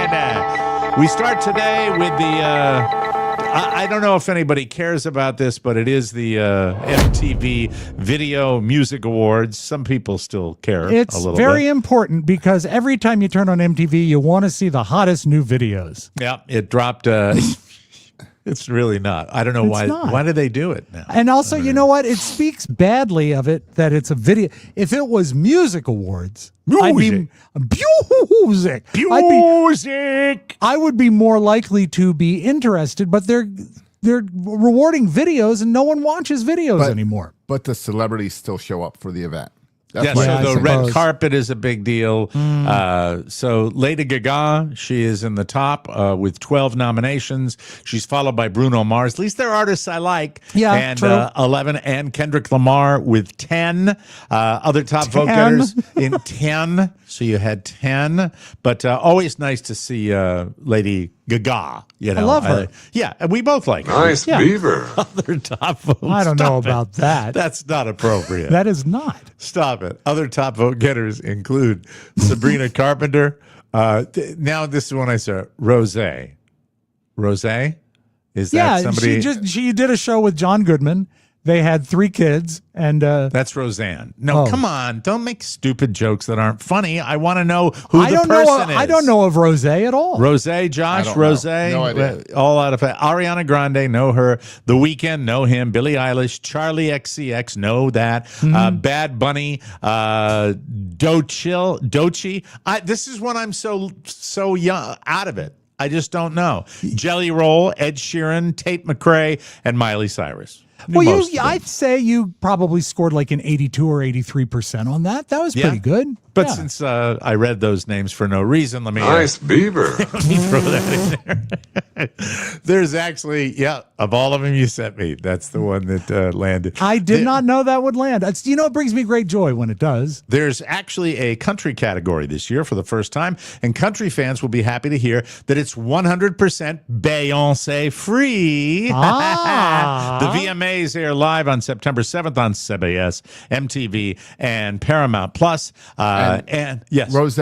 We start today with the... I don't know if anybody cares about this, but it is the MTV Video Music Awards. Some people still care It's a little very bit. important because every time you turn on MTV, you want to see the hottest new videos. Yeah, it dropped. It's really not. I don't know why. not. Why do they do it now? And also, you know what? It speaks badly of it that it's a video. If it was music awards, I'd be music. I would be more likely to be interested, but they're rewarding videos and no one watches videos anymore. But the celebrities still show up for the event. Yeah, why so I the think- red carpet is a big deal. So Lady Gaga, she is in the top with 12 nominations. She's followed by Bruno Mars. At least they're artists I like. Yeah, and true. 11, and Kendrick Lamar with 10. Other top vote 10? getters in 10. So you had 10. But always nice to see Lady Gaga. You know, I love her. Yeah, and we both like her. Nice beaver. Other top votes. I don't know Stop it. about that. That's not appropriate. That is not. Stop it. Other top vote getters include Sabrina Carpenter. Now this is when I saw Rose. Rose? Is that somebody? She did a show with John Goodman. They had 3 kids, and That's Roseanne. No, Oh. come on. Don't make stupid jokes that aren't funny. I want to know who I the don't person know. is. I don't know of Rose at all. Rose, Josh, don't know. Rose, No idea. all out of it. Ariana Grande, know her. The Weeknd, know him. Billie Eilish, Charlie XCX, know that. Mm-hmm. Bad Bunny, Doechii. This is when I'm so young, out of it. I just don't know. Jelly Roll, Ed Sheeran, Tate McRae, and Miley Cyrus. Well, Most of them. I'd say you probably scored like an 82 or 83% on that. That was pretty good. But Yeah. since I read those names for no reason, let me Nice beaver. let me throw that in there. There's actually, of all of them you sent me, that's the one that landed. I did not know that would land. It's, it brings me great joy when it does. There's actually a country category this year for the first time, and country fans will be happy to hear that it's 100% Beyoncé free. Ah. The VMAs air live on September 7th on CBS, MTV, and Paramount Plus. And yes, Rose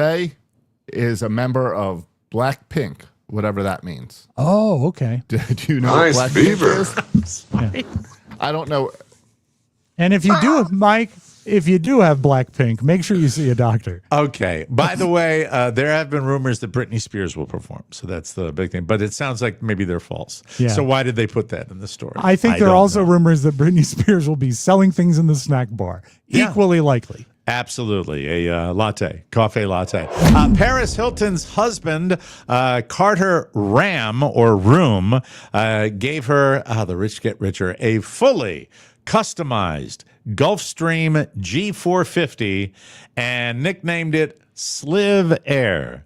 is a member of Blackpink, whatever that means. Oh, okay. Do you know Nice what Blackpink beaver. is? I don't know. And if you do, Mike, if you do have Blackpink, make sure you see a doctor. Okay. By the way, there have been rumors that Britney Spears will perform, so that's the big thing. But it sounds like maybe they're false. Yeah. So why did they put that in the story? I think there are don't also know. rumors that Britney Spears will be selling things in the snack bar. Yeah. Equally likely. Absolutely. A coffee latte. Paris Hilton's husband, Carter Ram, gave her, the rich get richer, a fully customized Gulfstream G450 and nicknamed it Sliv Air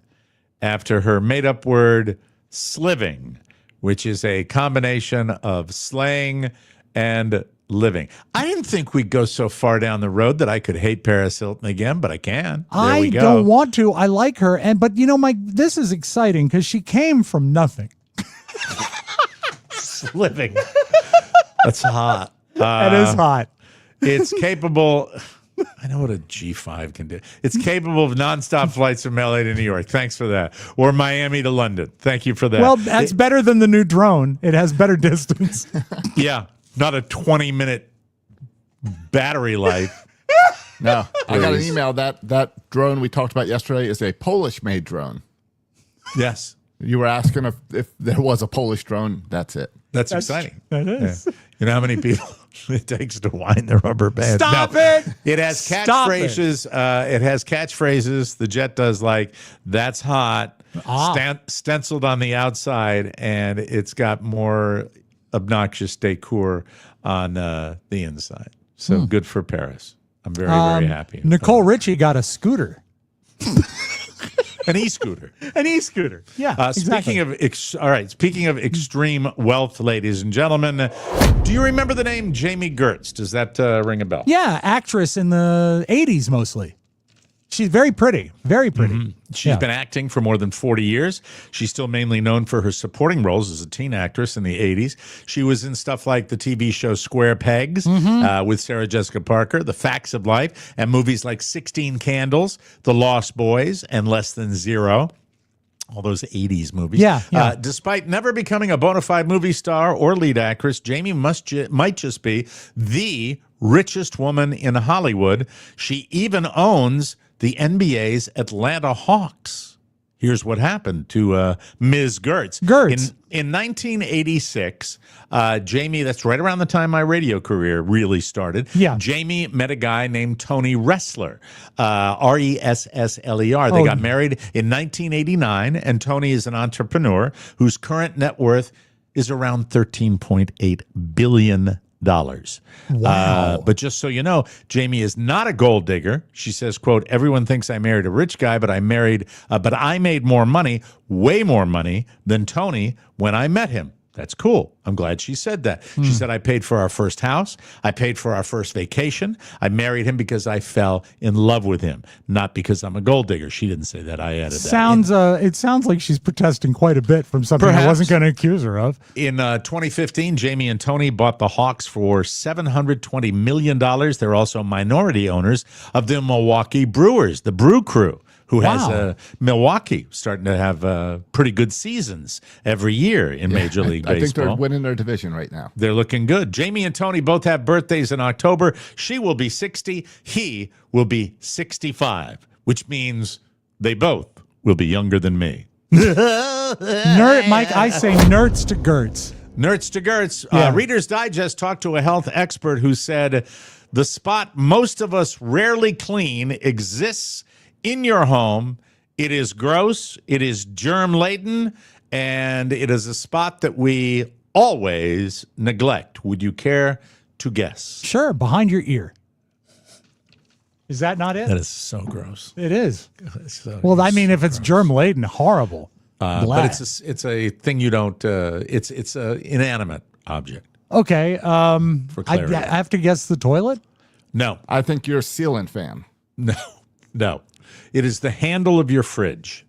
after her made-up word sliving, which is a combination of slang and living. I didn't think we'd go so far down the road that I could hate Paris Hilton again, but I can. There I we go. don't want to. I like her. But Mike, this is exciting because she came from nothing. Living. That's hot. That is hot. It's capable. I know what a G5 can do. It's capable of nonstop flights from LA to New York. Thanks for that. Or Miami to London. Thank you for that. Well, that's better than the new drone. It has better distance. Yeah, not a 20-minute battery life. No, I got an Please. email that drone we talked about yesterday is a Polish-made drone. Yes. You were asking if there was a Polish drone. That's it. That's exciting. That is. Yeah. You know how many people it takes to wind the rubber band? Stop it! It has Stop catchphrases. It has catchphrases. The jet does like, that's hot, stenciled on the outside, and it's got more obnoxious decor on the inside. So good for Paris. I'm very, very happy. Nicole Richie got a scooter. An e-scooter. An e-scooter. Yeah. Exactly. Speaking of extreme wealth, ladies and gentlemen, do you remember the name Jamie Gertz? Does that ring a bell? Yeah, actress in the 80s mostly. She's very pretty. Very pretty. Mm-hmm. She's been acting for more than 40 years. She's still mainly known for her supporting roles as a teen actress in the 80s. She was in stuff like the TV show Square Pegs with Sarah Jessica Parker, The Facts of Life, and movies like 16 Candles, The Lost Boys, and Less Than Zero. All those 80s movies. Yeah. Despite never becoming a bona fide movie star or lead actress, Jamie might just be the richest woman in Hollywood. She even owns the NBA's Atlanta Hawks. Here's what happened to Ms. Gertz. In 1986, Jamie, that's right around the time my radio career really started. Yeah. Jamie met a guy named Tony Ressler, Ressler. They got married in 1989, and Tony is an entrepreneur whose current net worth is around $13.8 billion. Wow. But just so you know, Jamie is not a gold digger. She says, quote, everyone thinks I married a rich guy, but I made more money, way more money than Tony when I met him. That's cool. I'm glad she said that. She said, I paid for our first house. I paid for our first vacation. I married him because I fell in love with him, not because I'm a gold digger. She didn't say that. I added that. It sounds like she's protesting quite a bit from something Perhaps. I wasn't going to accuse her of. In 2015, Jamie and Tony bought the Hawks for $720 million. They're also minority owners of the Milwaukee Brewers, the Brew Crew, who has Milwaukee starting to have pretty good seasons every year in Major League Baseball. I think they're winning their division right now. They're looking good. Jamie and Tony both have birthdays in October. She will be 60. He will be 65, which means they both will be younger than me. Mike, I say nerds to Gertz. Nerds to Gertz. Yeah. Reader's Digest talked to a health expert who said, the spot most of us rarely clean exists in your home. It is gross, it is germ-laden, and it is a spot that we always neglect. Would you care to guess? Sure, behind your ear. Is that not it? That is so gross. It is. Well, I mean, if it's germ-laden, horrible. But it's a thing you don't, it's a inanimate object. Okay. For I clarity. have to guess the toilet? No. I think you're a sealant fan. No. It is the handle of your fridge.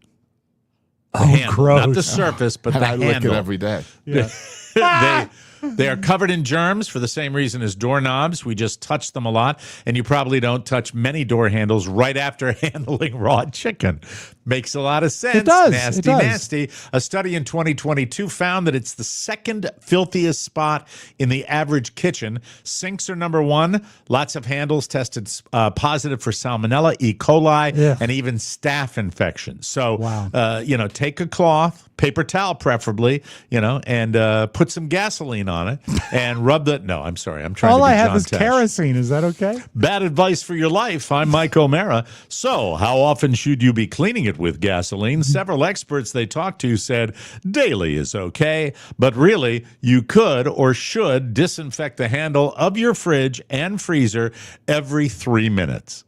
The Oh, handle, gross. not the surface, but And the I handle. lick it every day. Yeah. They are covered in germs for the same reason as doorknobs. We just touch them a lot, and you probably don't touch many door handles right after handling raw chicken. Makes a lot of sense. It does. Nasty, It does. nasty. A study in 2022 found that it's the second filthiest spot in the average kitchen. Sinks are number one. Lots of handles tested positive for salmonella, E. coli, Yeah. and even staph infections. So, Wow. take a cloth, paper towel preferably, and put some gasoline on it and rub the. No, I'm sorry. I'm trying All to be I have John is Tesh. kerosene. Is that okay? Bad advice for your life. I'm Mike O'Mara. So, how often should you be cleaning it with gasoline? Several experts they talked to said daily is okay, but really, you could or should disinfect the handle of your fridge and freezer every 3 minutes.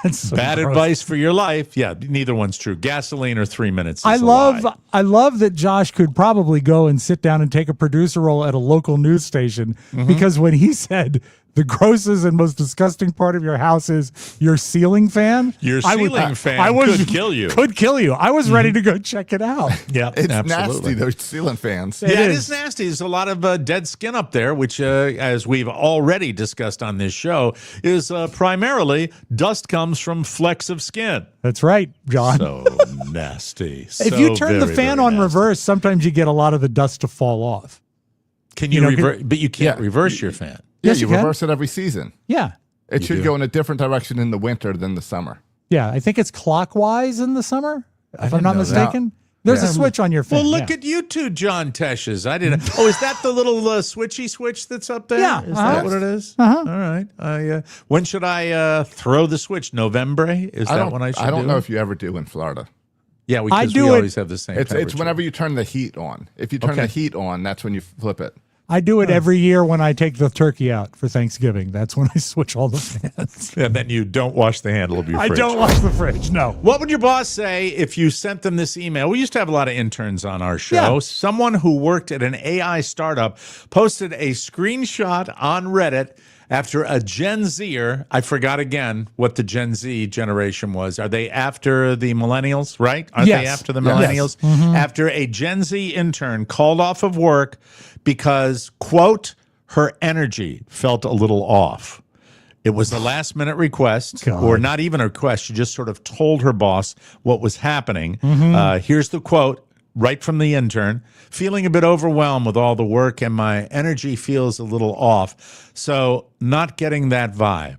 That's so Bad gross. advice for your life. Yeah, neither one's true. Gasoline or 3 minutes. Is I a lie. love that Josh could probably go and sit down and take a producer role at a local news station Mm-hmm. because when he said the grossest and most disgusting part of your house is your ceiling fan. Your ceiling fan could kill you. Could kill you. I was ready to go check it out. Yeah, It's absolutely. nasty, those ceiling fans. Yeah, it is nasty. There's a lot of dead skin up there, which, as we've already discussed on this show, is primarily dust comes from flecks of skin. That's right, John. So nasty. If you turn the fan on reverse, sometimes you get a lot of the dust to fall off. Can you, reverse? But you can't reverse your fan. Yeah, Yes, you you can. reverse it every season. Yeah. It should go in a different direction in the winter than the summer. Yeah, I think it's clockwise in the summer, if I'm didn't not know that. mistaken. There's a switch on your fan. Well, look at you two, John Teshes. I didn't. Oh, is that the little switchy switch that's up there? Yeah, Is that what it is? All right. When should I throw the switch? November? Is that when I should do I don't know it? if you ever do in Florida. Yeah, I because do we it- always have the same It's temperature. whenever you turn the heat on. If you turn the heat on, that's when you flip it. I do it every year when I take the turkey out for Thanksgiving. That's when I switch all the fans. And then you don't wash the handle of your I fridge. don't wash the fridge, no. What would your boss say if you sent them this email? We used to have a lot of interns on our show. Yeah. Someone who worked at an AI startup posted a screenshot on Reddit after a Gen Zer, I forgot again what the Gen Z generation was. Are they after the millennials, right? Are Yes. they after the Yes. millennials? After a Gen Z intern called off of work because, quote, her energy felt a little off. It was a last minute request, or not even a request. She just sort of told her boss what was happening. Here's the quote right from the intern: feeling a bit overwhelmed with all the work and my energy feels a little off. So not getting that vibe.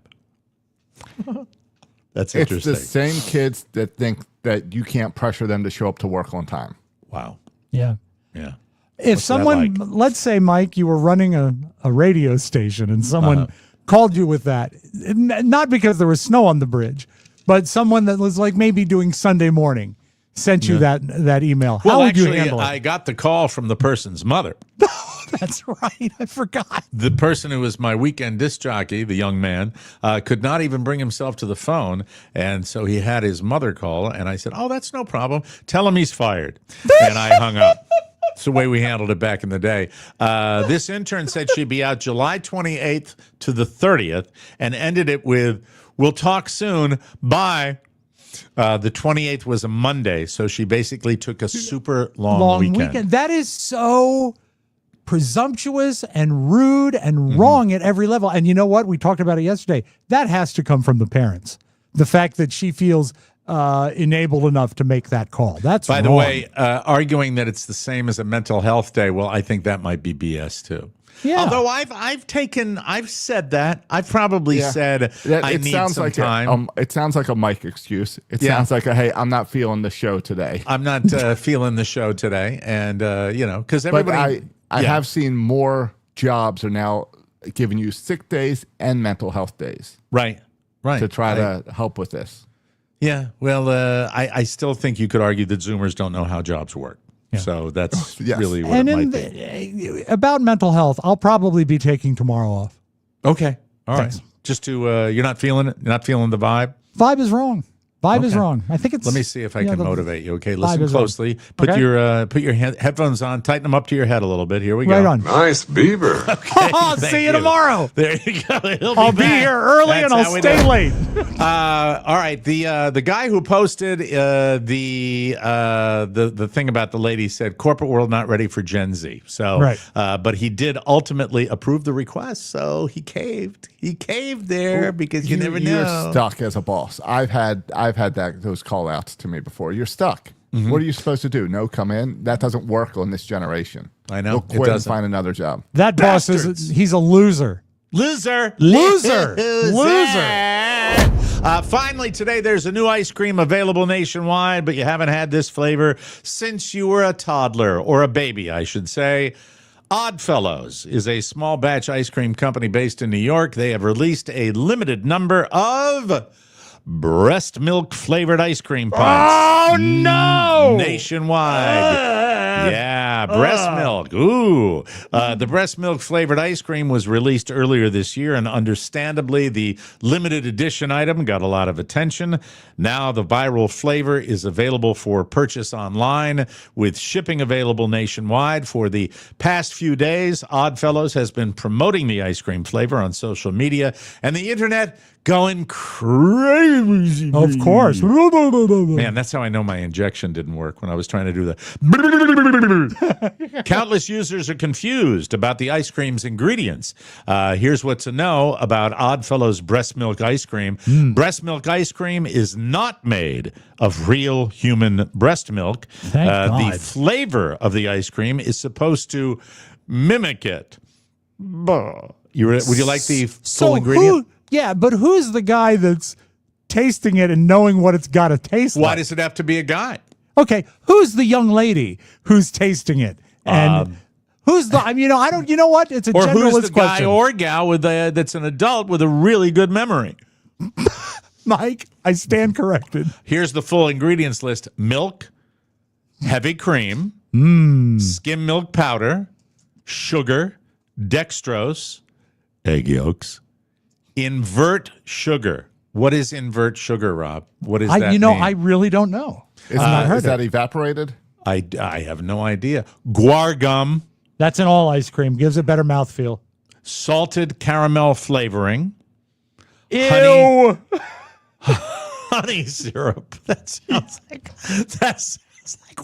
That's It's interesting. the same kids that think that you can't pressure them to show up to work on time. Wow. Yeah. Yeah. If that someone, like? let's say, Mike, you were running a radio station and someone called you with that, not because there was snow on the bridge, but someone that was like maybe doing Sunday morning sent you that email. How Well, would actually, you handle it? I got the call from the person's mother. That's right. I forgot. The person who was my weekend disc jockey, the young man, could not even bring himself to the phone. And so he had his mother call. And I said, oh, that's no problem. Tell him he's fired. And I hung up. It's the way we handled it back in the day. This intern said she'd be out July 28th to the 30th and ended it with, we'll talk soon. Bye. The 28th was a Monday. So she basically took a super long weekend. That is so presumptuous and rude and wrong at every level. And you know what? We talked about it yesterday. That has to come from the parents. The fact that she feels enabled enough to make that call. That's By the wrong. way, arguing that it's the same as a mental health day, well, I think that might be BS too. Yeah. Although I've said that. I've probably said I need some time. It sounds like a Mike excuse. It Yeah. sounds like a, hey, I'm not feeling the show today. I'm not feeling the show today, and because But everybody. I have seen more jobs are now giving you sick days and mental health days right to try to help with this. Yeah. Well, I still think you could argue that Zoomers don't know how jobs work. So that's Yes. really what And it in might be. about mental health, I'll probably be taking tomorrow off. Okay. All right. Thanks. Just to you're not feeling it. You're not feeling the vibe. Vibe is wrong. Vibe is Okay. wrong. I think it's. Let me see if I yeah, can the motivate you. Okay, vibe listen is wrong. closely. Put Okay. your headphones on. Tighten them up to your head a little bit. Here we go. Right on. Nice beaver. Oh, Thank see you tomorrow. There you go. He'll I'll be back. here early That's and I'll how we stay do it. late. All right. The guy who posted the thing about the lady said corporate world not ready for Gen Z. So, Right. But he did ultimately approve the request. So he caved. He caved there because you never know. You're stuck as a boss. I've had those call outs to me before. You're stuck. Mm-hmm. What are you supposed to do? No, come in. That doesn't work on this generation. I know, They'll it quit and doesn't. find another job. That boss Bastards. he's a loser. Loser. Loser. Finally, today there's a new ice cream available nationwide, but you haven't had this flavor since you were a toddler, or a baby, I should say. Oddfellows is a small batch ice cream company based in New York. They have released a limited number of breast milk flavored ice cream pints. Oh no! Nationwide. Yeah. Breast milk. Ooh. The breast milk flavored ice cream was released earlier this year, and understandably, the limited edition item got a lot of attention. Now, the viral flavor is available for purchase online with shipping available nationwide. For the past few days, Oddfellows has been promoting the ice cream flavor on social media and the internet going crazy. Of course. Man, that's how I know my injection didn't work when I was trying to do the. Countless users are confused about the ice cream's ingredients. Here's what to know about Oddfellows breast milk ice cream. Breast milk ice cream is not made of real human breast milk. Thank God. The flavor of the ice cream is supposed to mimic it. Would you like the full ingredient? Yeah, but who's the guy that's tasting it and knowing what it's got to taste like? Why does it have to be a guy? Okay, who's the young lady who's tasting it? And who's the, I mean, I don't, you know what? It's a Or genderless who's the guy question. or gal with that's an adult with a really good memory? Mike, I stand corrected. Here's the full ingredients list. Milk, heavy cream, skim milk powder, sugar, dextrose, egg yolks, invert sugar. What is invert sugar, Rob? What does that mean? I really don't know. Is that evaporated? I have no idea. Guar gum, That's in all ice cream. Gives it better mouthfeel. salted caramel flavoring, Ew. honey syrup. That sounds like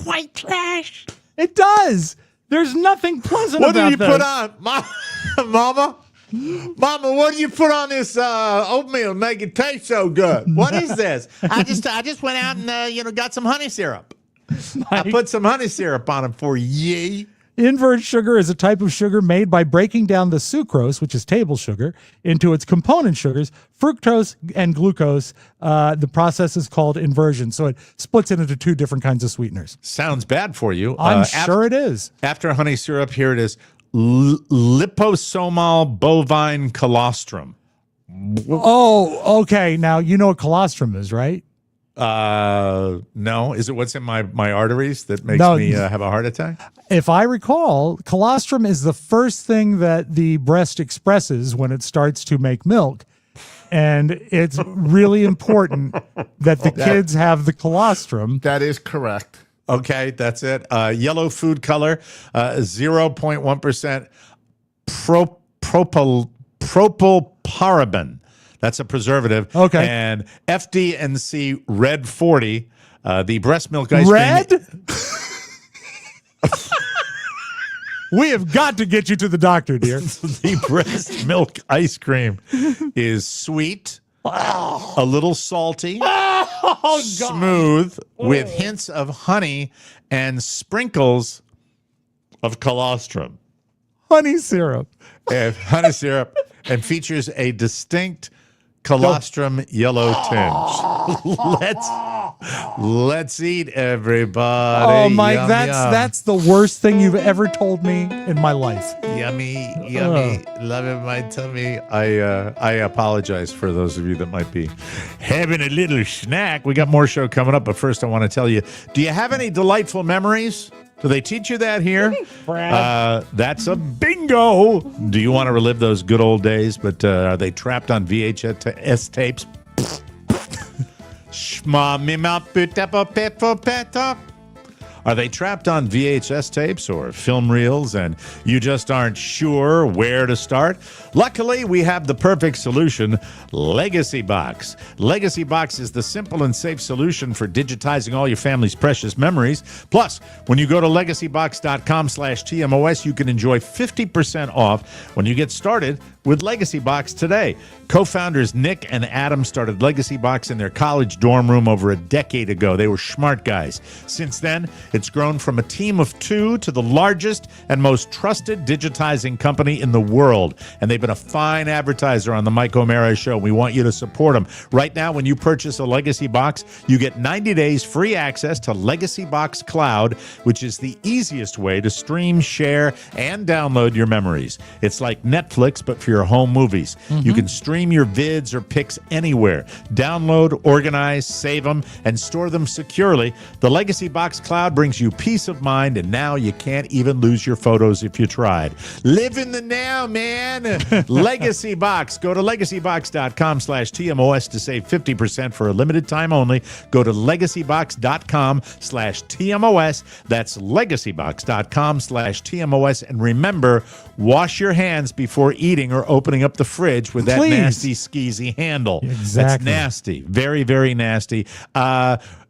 white trash. It does. There's nothing pleasant What about do you this. put on, Mama? Mama, what do you put on this oatmeal to make it taste so good? What is this? I just went out and got some honey syrup. I put some honey syrup on it for ye. Invert sugar is a type of sugar made by breaking down the sucrose, which is table sugar, into its component sugars, fructose and glucose. The process is called inversion. So it splits it into two different kinds of sweeteners. Sounds bad for you. I'm sure it is. After honey syrup, here it is. Liposomal bovine colostrum. Oh, okay. Now, you know what colostrum is, right? No. Is it what's in my arteries that makes No. me have a heart attack? If I recall, colostrum is the first thing that the breast expresses when it starts to make milk. And it's really important that the kids have the colostrum. That is correct. Okay, that's it. Yellow food color, 0.1% propylparaben. That's a preservative. Okay. And FD&C Red 40, the breast milk ice Red? cream. We have got to get you to the doctor, dear. The breast milk ice cream is sweet, a little salty, smooth, with hints of honey and sprinkles of colostrum. Honey syrup. Honey syrup, and features a distinct colostrum yellow tinge. Let's eat, everybody. Oh, Mike, Yum, that's the worst thing you've ever told me in my life. yummy, love in my tummy. I apologize for those of you that might be having a little snack. We got more show coming up, but first I want to tell you, do you have any delightful memories? Do they teach you that here? That's a bingo. Do you want to relive those good old days, but are they trapped on VHS tapes? Are they trapped on VHS tapes or film reels and you just aren't sure where to start? Luckily, we have the perfect solution, Legacy Box. Legacy Box is the simple and safe solution for digitizing all your family's precious memories. Plus, when you go to legacybox.com/TMOS, you can enjoy 50% off when you get started with Legacy Box today. Co-founders Nick and Adam started Legacy Box in their college dorm room over a decade ago. They were smart guys. Since then, it's grown from a team of 2 to the largest and most trusted digitizing company in the world. And they've been a fine advertiser on the Mike O'Mara Show. We want you to support them. Right now, when you purchase a Legacy Box, you get 90 days free access to Legacy Box Cloud, which is the easiest way to stream, share, and download your memories. It's like Netflix, but for your home movies. You can stream your vids or pics anywhere. Download, organize, save them, and store them securely. The Legacy Box Cloud brings brings you peace of mind, and now you can't even lose your photos if you tried. Live in the now, man. Legacy Box. Go to legacybox.com/TMOS to save 50% for a limited time only. Go to legacybox.com/TMOS. That's legacybox.com/TMOS. And remember, wash your hands before eating or opening up the fridge with that Please. nasty, skeezy handle. Exactly. That's nasty. Very, very nasty.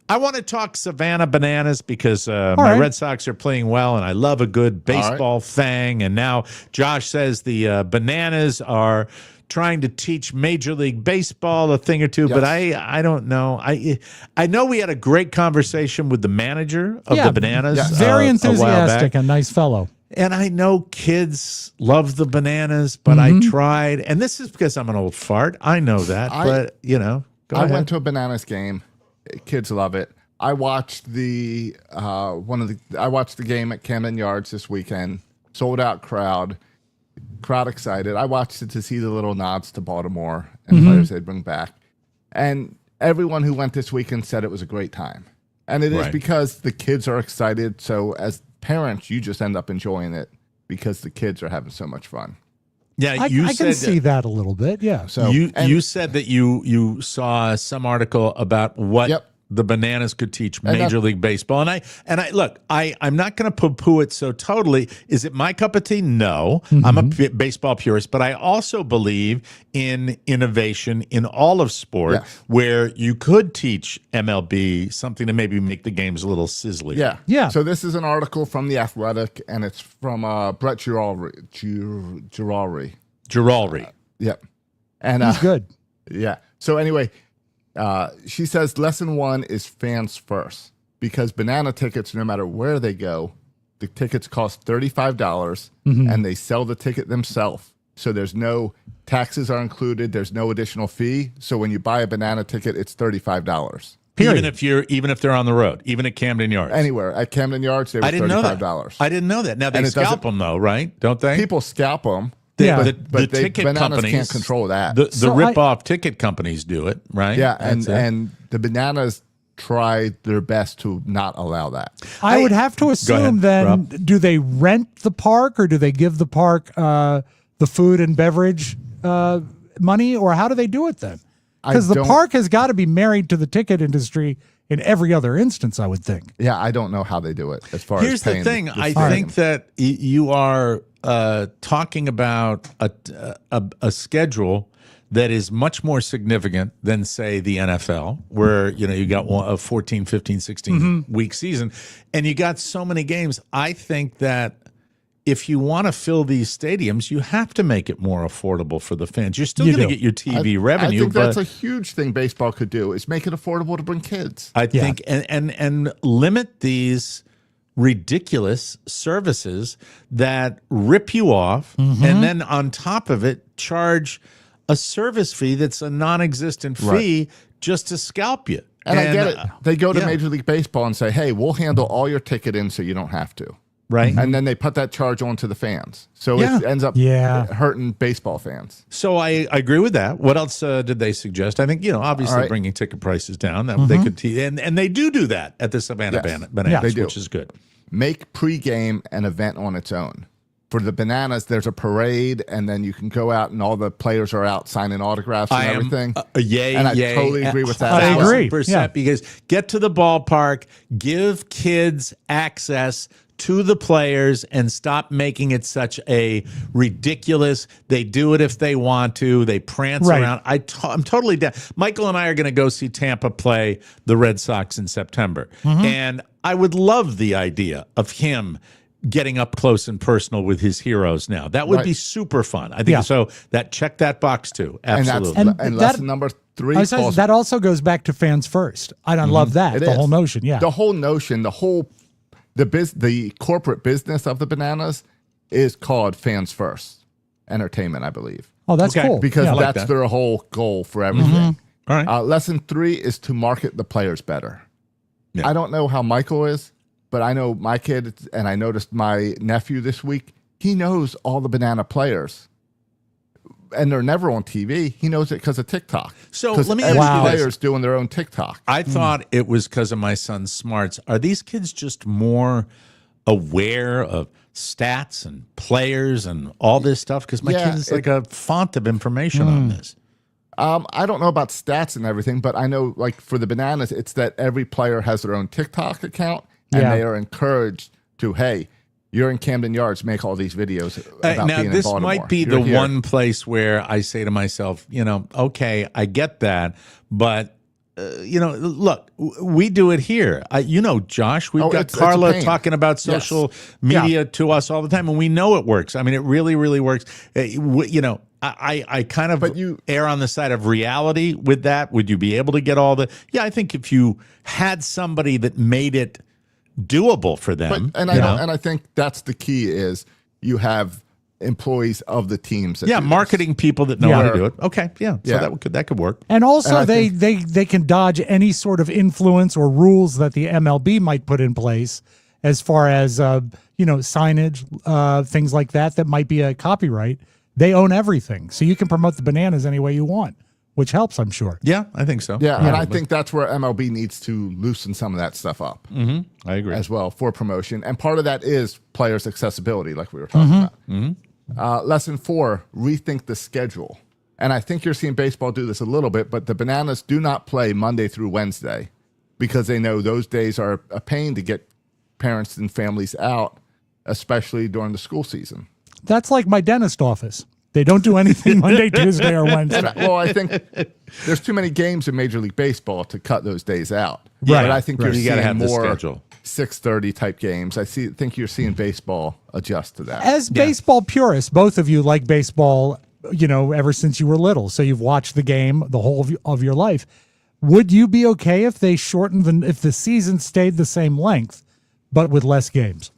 I want to talk Savannah Bananas because my right. Red Sox are playing well, and I love a good baseball thing. And now Josh says the Bananas are trying to teach Major League Baseball a thing or two, but I don't know. I know we had a great conversation with the manager of the Bananas. Very a while enthusiastic, back. a nice fellow. And I know kids love the Bananas, but I tried, and this is because I'm an old fart. I know that, but go ahead. went to a Bananas game. Kids love it. I watched the game at Camden Yards this weekend. Sold out crowd excited. I watched it to see the little nods to Baltimore and players they'd bring back. And everyone who went this weekend said it was a great time. And it is because the kids are excited. So as parents, you just end up enjoying it because the kids are having so much fun. Yeah, I can see that a little bit. Yeah. So you said that you saw some article about what the Bananas could teach Major League Baseball, and I look, I'm not going to poo-poo it so totally. Is it my cup of tea? No, I'm a baseball purist, but I also believe in innovation in all of sport, where you could teach MLB something to maybe make the games a little sizzly. Yeah. So this is an article from The Athletic, and it's from Brett Giralri. Yep. And He's good. Yeah. So anyway, she says lesson 1 is fans first, because banana tickets, no matter where they go, the tickets cost $35 and they sell the ticket themselves. So there's no taxes are included. There's no additional fee. So when you buy a banana ticket, it's $35. Period. Even if they're on the road, even at Camden Yards, Anywhere at Camden Yards, they were $35. I didn't know that. Now they scalp them though, right? Don't they? People scalp them. The ticket bananas companies can't control that. The rip-off ticket companies do it, right? Yeah, and the Bananas try their best to not allow that. I would have to assume then, Rob. do they rent the park or do they give the park the food and beverage money, or how do they do it then? Because the park has got to be married to the ticket industry in every other instance, I would think. Yeah, I don't know how they do it as far Here's as the thing. I think that you are talking about a schedule that is much more significant than, say, the NFL, where you got a 14, 15, 16 week season, and you got so many games. I think that if you want to fill these stadiums, you have to make it more affordable for the fans. You're still going to get your TV revenue. I think that's a huge thing baseball could do, is make it affordable to bring kids. I think and limit these ridiculous services that rip you off, and then on top of it charge a service fee that's a non-existent fee just to scalp you. And I get it. They go to Major League Baseball and say, hey, we'll handle all your ticket in so you don't have to. Right. And then they put that charge on to the fans. So it ends up hurting baseball fans. So I agree with that. What else did they suggest? I think, obviously bringing ticket prices down. That they could and they do that at the Savannah Bananas, they do. which is good. Make pregame an event on its own. For the Bananas, there's a parade, and then you can go out, and all the players are out signing autographs and everything. And I totally agree with that. I agree. Because get to the ballpark, give kids access to the players, and stop making it such a ridiculous, they do it if they want to, they prance around. I'm totally down. Michael and I are going to go see Tampa play the Red Sox in September. And I would love the idea of him getting up close and personal with his heroes now. That would be super fun. I think so. Check that box too. Absolutely. And lesson number 3. That also goes back to fans first. I love that. Whole notion. Yeah. The whole notion, the corporate business of the Bananas is called Fans First Entertainment, I believe. Oh, that's cool. Because that's their whole goal for everything. All right. Lesson 3 is to market the players better. Yeah. I don't know how Michael is, but I know my kid, and I noticed my nephew this week, he knows all the Banana players. and they're never on TV. He knows it because of TikTok. So 'Cause let me every ask you this. player's doing their own TikTok. I thought it was because of my son's smarts. Are these kids just more aware of stats and players and all this stuff? Because my Yeah, kid is like a font of information on this. I don't know about stats and everything, but I know, like, for the Bananas, it's that every player has their own TikTok account, and Yeah. they are encouraged to, hey, you're in Camden Yards, make all these videos about Now, being in this Baltimore. might be You're the here. one place where I say to myself, okay, I get that, but look, we do it here. Josh, we've got it's a Carla pain. talking about social media to us all the time, and we know it works. I mean, it really, really works. I kind of err on the side of reality with that. Would you be able to get all the? Yeah, I think if you had somebody that made it doable for them, And I think that's the key is you have employees of the teams. That do this. marketing people that know how to do it. Okay, so Yeah. that could work. And also, And I they can dodge any sort of influence or rules that the MLB might put in place, as far as signage, things like that might be a copyright. They own everything, so you can promote the Bananas any way you want, which helps, I'm sure. Yeah, I think so. Yeah, and I think that's where MLB needs to loosen some of that stuff up I agree. as well for promotion. And part of that is players' accessibility, like we were talking about. Lesson 4, rethink the schedule. And I think you're seeing baseball do this a little bit, but the Bananas do not play Monday through Wednesday because they know those days are a pain to get parents and families out, especially during the school season. That's like my dentist office. They don't do anything Monday, Tuesday, or Wednesday. Well, I think there's too many games in Major League Baseball to cut those days out. Right. But I think you're You gotta seeing have the more schedule. 6:30 type games. Think you're seeing baseball adjust to that. As baseball purists, both of you like baseball, ever since you were little. So you've watched the game the whole of your life. Would you be okay if they shortened if the season stayed the same length, but with less games?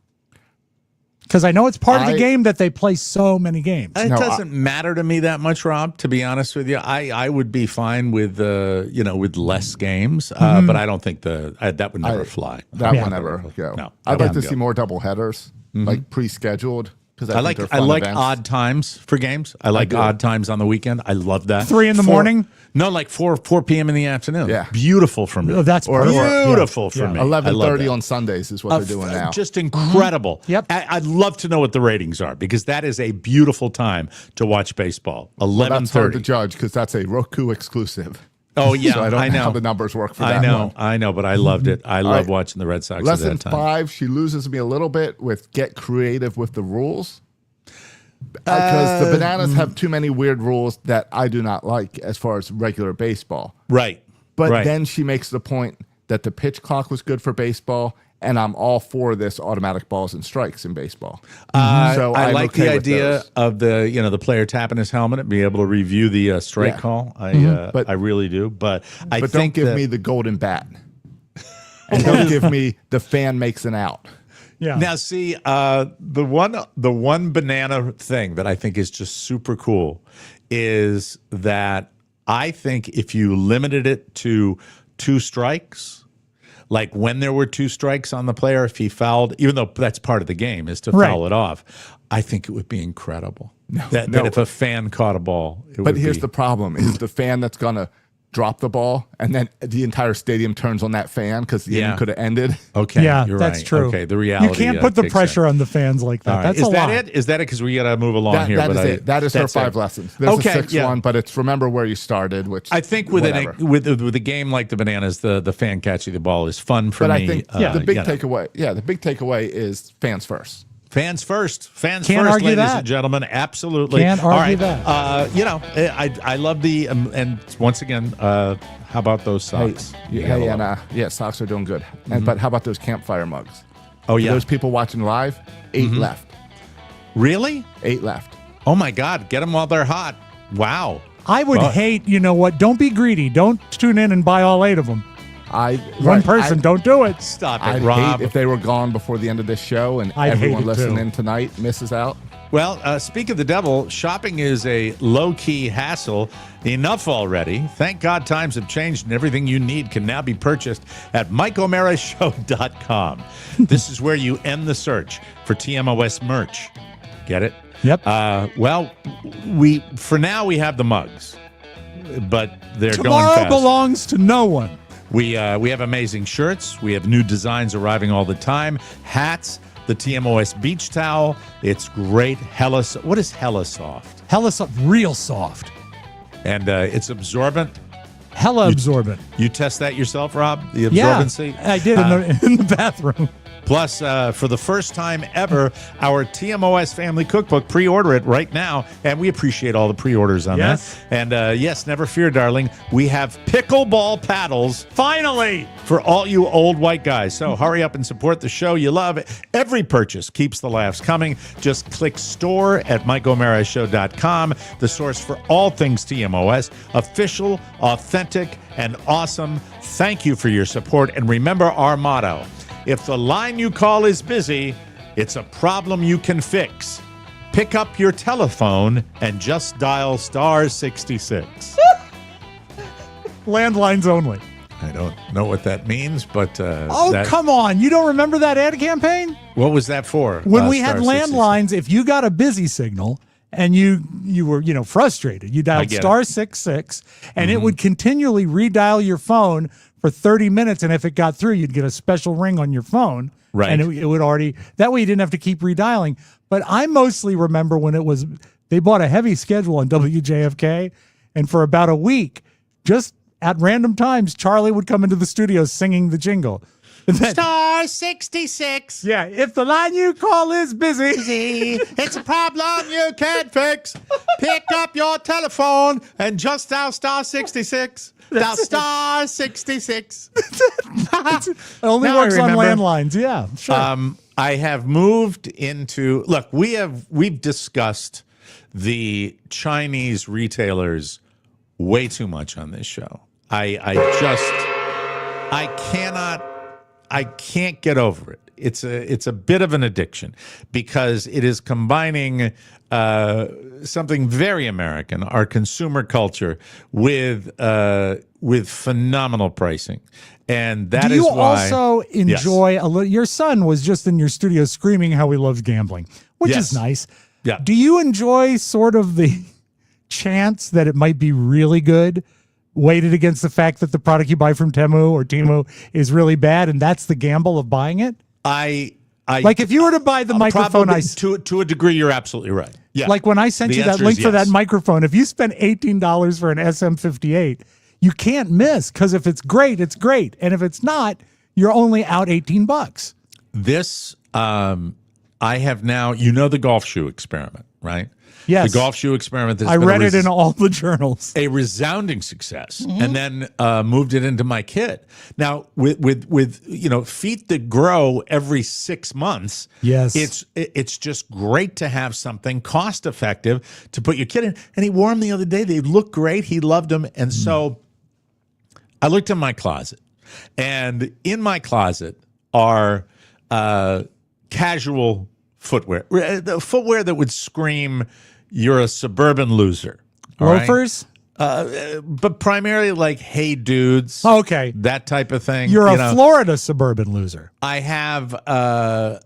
Because I know it's part of the game that they play so many games. It doesn't matter to me that much, Rob. To be honest with you, I would be fine with with less games, but I don't think that would never fly. That will never go. No, I'd like to that see more double headers, like pre-scheduled. Because I like odd times for games. I like odd times on the weekend. I love that. 3 in the morning? No, like 4 p.m. in the afternoon. Yeah. Beautiful for me. Oh, that's beautiful for me. 11:30 on Sundays is what they're doing now. Just incredible. Yep. I'd love to know what the ratings are because that is a beautiful time to watch baseball. 11:30. That's hard to judge because that's a Roku exclusive. Oh yeah, So I don't know know how the numbers work for that one. I know, but I loved it. I love watching the Red Sox Lesson at that time. 5, she loses me a little bit with get creative with the rules. Because the Bananas have too many weird rules that I do not like as far as regular baseball. Right. But right. then she makes the point that the pitch clock was good for baseball, and I'm all for this automatic balls and strikes in baseball. So I I'm like okay the with idea those. of the player tapping his helmet and be able to review the strike Yeah. call. But- I really do. But I But think don't give that- me the golden bat. And don't give me the fan makes an out. Yeah. Now, see, the one banana thing that I think is just super cool is that I think if you limited it to 2 strikes, like when there were 2 strikes on the player, if he fouled, even though that's part of the game is to foul it off, I think it would be incredible. That if a fan caught a ball, But here's the problem: is the fan that's gonna drop the ball, and then the entire stadium turns on that fan because the inning could have ended. Okay, Yeah, you're that's right. true. Okay, the reality. You can't put the kicks pressure in. on the fans like that. All right. That's Is a that lot. it? Is that it? Because we got to move along here. That is but it. That is her that's 5 it. lessons. There's Okay, a 6th one, but it's remember where you started. Which I think with whatever. with a game like the Bananas, the fan catching the ball is fun for But me. I think the big takeaway is fans first. Fans first. Fans Can't first, argue ladies that. and gentlemen. Absolutely. Can't All argue right. that. I love the and once again, how about those socks? You gotta love them. Socks are doing good. But how about those campfire mugs? Oh For yeah. those people watching live, 8 left. Really? 8 left. Oh my God! Get them while they're hot. Wow. I would hate, don't be greedy. Don't tune in and buy all 8 of them. One person, don't do it. Stop it, I'd Rob. hate if they were gone before the end of this show and I'd everyone hate it, too. listening tonight misses out. Well, speak of the devil, shopping is a low-key hassle. Enough already. Thank God times have changed and everything you need can now be purchased at MikeO'MaraShow.com. This is where you end the search for TMOS merch. Get it? Yep. Well, for now we have the mugs, but they're going Tomorrow fast. belongs to no one. We have amazing shirts. We have new designs arriving all the time. Hats, the TMOS beach towel. It's great. What is Hella Soft? Hella soft, real soft. And it's absorbent. Hella absorbent. You test that yourself, Rob? The Yeah, absorbency? I did in the bathroom. Plus, for the first time ever, our TMOS Family Cookbook. Pre-order it right now, and we appreciate all the pre-orders on Yes. that. And yes, never fear, darling. We have pickleball paddles Finally. for all you old white guys. So hurry up and support the show you love. Every purchase keeps the laughs coming. Just click store at MikeO'MaraShow.com, the source for all things TMOS. Official, authentic, and awesome. Thank you for your support. And remember our motto. If the line you call is busy, it's a problem you can fix. Pick up your telephone and just dial *66. Landlines only. I don't know what that means, but Come on. You don't remember that ad campaign? What was that for? When we had *66. landlines, if you got a busy signal and you were, frustrated, you dialed get it. *66 and it would continually redial your phone for 30 minutes. And if it got through, you'd get a special ring on your phone. Right. And it would already, that way you didn't have to keep redialing. But I mostly remember when they bought a heavy schedule on WJFK. And for about a week, just at random times, Charlie would come into the studio singing the jingle. And then, *66. yeah, if the line you call is busy. It's a problem you can't fix. Pick up your telephone and just dial *66. Dial *66. It only Now I works on remember. landlines. Yeah, sure. I have moved into we've discussed the Chinese retailers way too much on this show. I can't get over it. It's a bit of an addiction because it is combining something very American, our consumer culture, with phenomenal pricing, and that Do is you why. also enjoy a little? Your son was just in your studio screaming how he loves gambling, which Yes. is nice. Yeah. Do you enjoy sort of the chance that it might be really good, weighted against the fact that the product you buy from Temu or Temu is really bad, and that's the gamble of buying it? I Like if you were to buy the microphone, probably, to a degree, you're absolutely right. Yeah. like when I sent The you that answer link is for that yes. microphone, if you spend $18 for an SM58, you can't miss, because if it's great, it's great, and if it's not, you're only out $18. This, I have now, the golf shoe experiment, right? Yes. The golf shoe experiment. I read it in all the journals. A resounding success, and then moved it into my kit. Now, with feet that grow every 6 months, Yes. it's just great to have something cost effective to put your kid in. And he wore them the other day; they look great. He loved them, and so I looked in my closet, and in my closet are casual footwear, the footwear that would scream, "You're a suburban loser." All right? Loafers? But primarily like "Hey dudes," Okay. that type of thing. You're you a know. Florida suburban loser. I have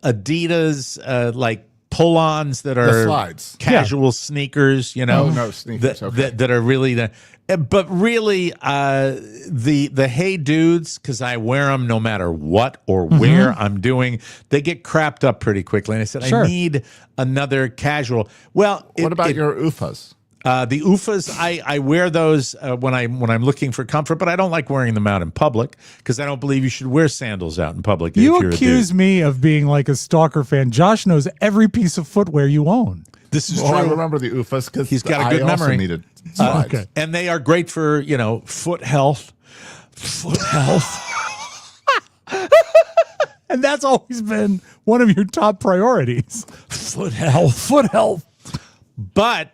Adidas like pull-ons that are slides. casual sneakers. Oh, no, sneakers, okay. that are really but really the "Hey dudes," because I wear them no matter what or where I'm doing, they get crapped up pretty quickly. And I said, Sure. I need another casual. Well, What about your UFAs? the UFAs? I wear those when I'm looking for comfort, but I don't like wearing them out in public because I don't believe you should wear sandals out in public. You if you're accuse me of being like a stalker fan. Josh knows every piece of footwear you own. This is Well, I true. remember the UFAs because He's got a good I also memory. needed slides. Okay. And they are great for, foot health. Foot health. And that's always been one of your top priorities. Foot health. Foot health. But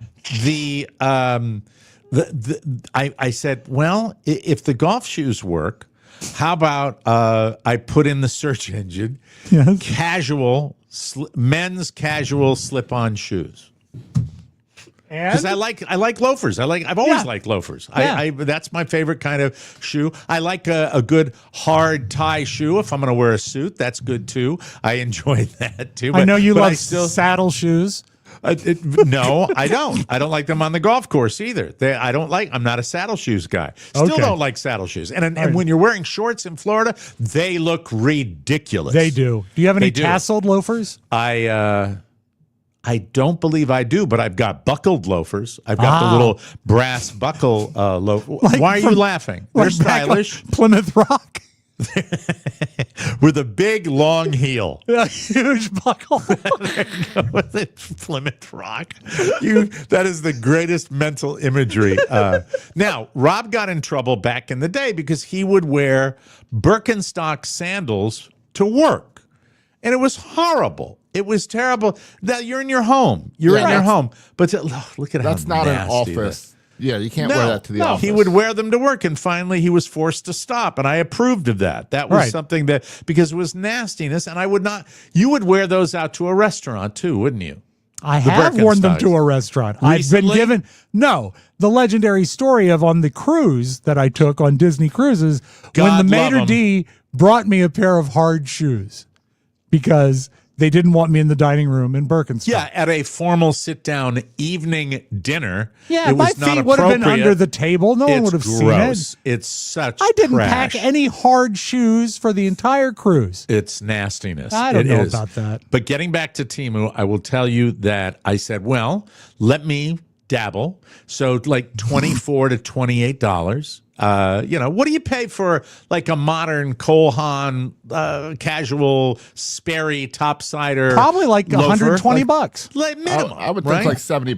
I said, well, if the golf shoes work, how about I put in the search engine Yes. casual men's casual slip-on shoes. Because I like loafers. I've always Yeah. liked loafers. Yeah. That's my favorite kind of shoe. I like a good hard tie shoe. If I'm going to wear a suit, that's good too. I enjoy that too. I know you but love I still saddle shoes. No, I don't. I don't like them on the golf course either. I'm not a saddle shoes guy. Still Okay. don't like saddle shoes. And when you're wearing shorts in Florida, they look ridiculous. They do. Do you have any They do. tasseled loafers? I don't believe I do, but I've got buckled loafers. I've got the little brass buckle loafer. Why are you laughing? They're Like back on stylish Plymouth Rock. with a big long heel. A huge buckle. With it, Plymouth Rock. That is the greatest mental imagery. Now, Rob got in trouble back in the day because he would wear Birkenstock sandals to work. And it was horrible. It was terrible. Now, you're in your home. You're in your home. But look at That's how not an nasty office. that- Yeah, you can't wear that to the office. He would wear them to work, and finally he was forced to stop, and I approved of that. That was something that, because it was nastiness, and I would not, you would wear those out to a restaurant too, wouldn't you? I have worn them to a restaurant. I've been given, the legendary story of on the cruise that I took on Disney Cruises, when the maitre d' brought me a pair of hard shoes because they didn't want me in the dining room in Birkenstock. Yeah, at a formal sit-down evening dinner. Yeah, it my was not feet would have been appropriate. under the table. No one would have gross. seen it. It's such I didn't trash. pack any hard shoes for the entire cruise. It's nastiness. I don't It know is. about that. But getting back to Temu, I will tell you that I said, well, let me dabble. So like $24 to $28. What do you pay for like a modern Cole Haan casual Sperry topsider? Probably like loafer? $120. Like minimum. I would right? think like $70.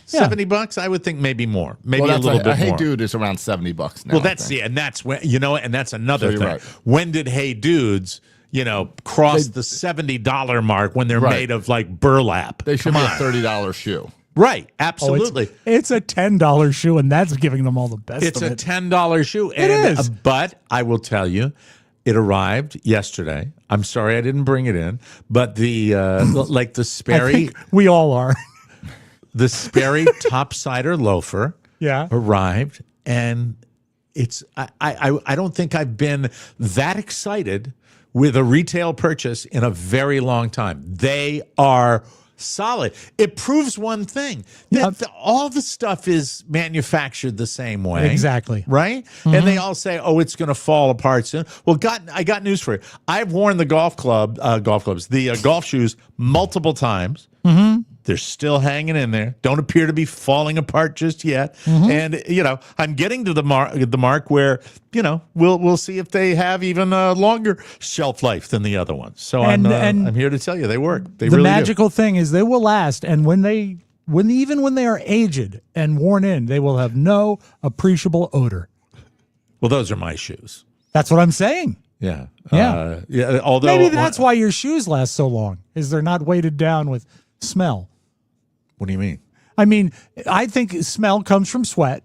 $70. I would think maybe more. Maybe a little bit a Hey more. Dude is around $70 now. Well, and that's when, and that's another So thing. you're right. When did Hey Dudes, cross the $70 mark when they're made of like burlap? They should Come be a on. $30 shoe. Right, Oh, absolutely. it's a $10 shoe, and that's giving them all the best It's of a it. $10 shoe. It is. But I will tell you, it arrived yesterday. I'm sorry I didn't bring it in, but the like the I Sperry, think we all are. the Sperry topsider loafer Yeah. arrived, and it's I don't think I've been that excited with a retail purchase in a very long time. They are solid. It proves one thing, that all the stuff is manufactured the same way. Exactly. Right? And they all say, oh, it's going to fall apart soon. Well, I got news for you. I've worn the golf shoes multiple times. They're still hanging in there. Don't appear to be falling apart just yet. And I'm getting to the mark where we'll see if they have even a longer shelf life than the other ones. So And I'm here to tell you they work. They The really magical thing is they will last, and when they are aged and worn in, they will have no appreciable odor. do. Well, those are my shoes. That's what I'm saying. Yeah. Yeah. Although Maybe that's why your shoes last so long, is they're not weighted down with smell. What do you mean? I mean, I think smell comes from sweat.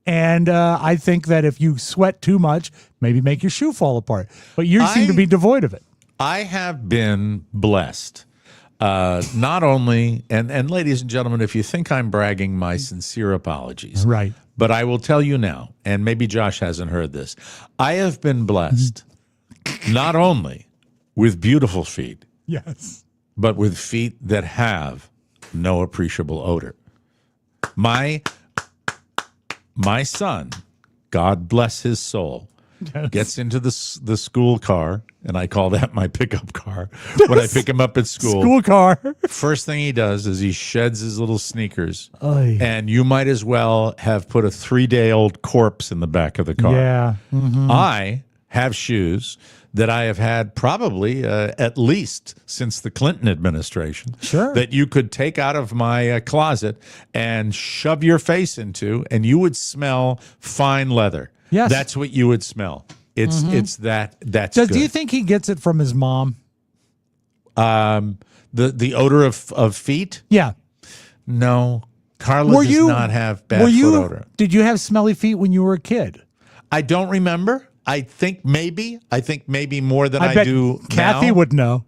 And I think that if you sweat too much, maybe make your shoe fall apart. But you seem to be devoid of it. I have been blessed. Not only, and ladies and gentlemen, if you think I'm bragging, my sincere apologies. Right. But I will tell you now, and maybe Josh hasn't heard this, I have been blessed not only with beautiful feet, Yes. but with feet that have no appreciable odor. My son, God bless his soul, gets into the school car, and I call that my pickup car when I pick him up at school. School car. First thing he does is he sheds his little sneakers, Oy. and you might as well have put a 3-day-old corpse in the back of the car. Yeah. I have shoes that I have had probably at least since the Clinton administration. Sure. That you could take out of my closet and shove your face into, and you would smell fine leather. Yes. That's what you would smell. It's that's Do good. you think he gets it from his mom? The odor of feet? Yeah. No. Carla does not have bad foot odor. Did you have smelly feet when you were a kid? I don't remember. I think maybe more than I bet do Kathy now. would know.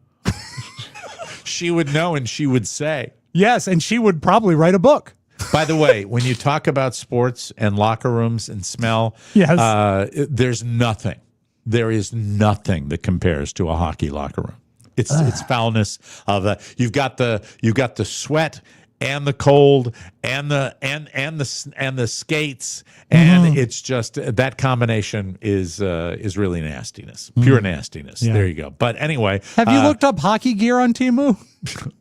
She would know, and she would say. Yes, and she would probably write a book. By the way, when you talk about sports and locker rooms and smell, Yes. There is nothing that compares to a hockey locker room. It's foulness of you've got the sweat and the cold and the skates, and it's just that combination is really nastiness, pure nastiness. Yeah. There you go. But anyway, Have you looked up hockey gear on Temu?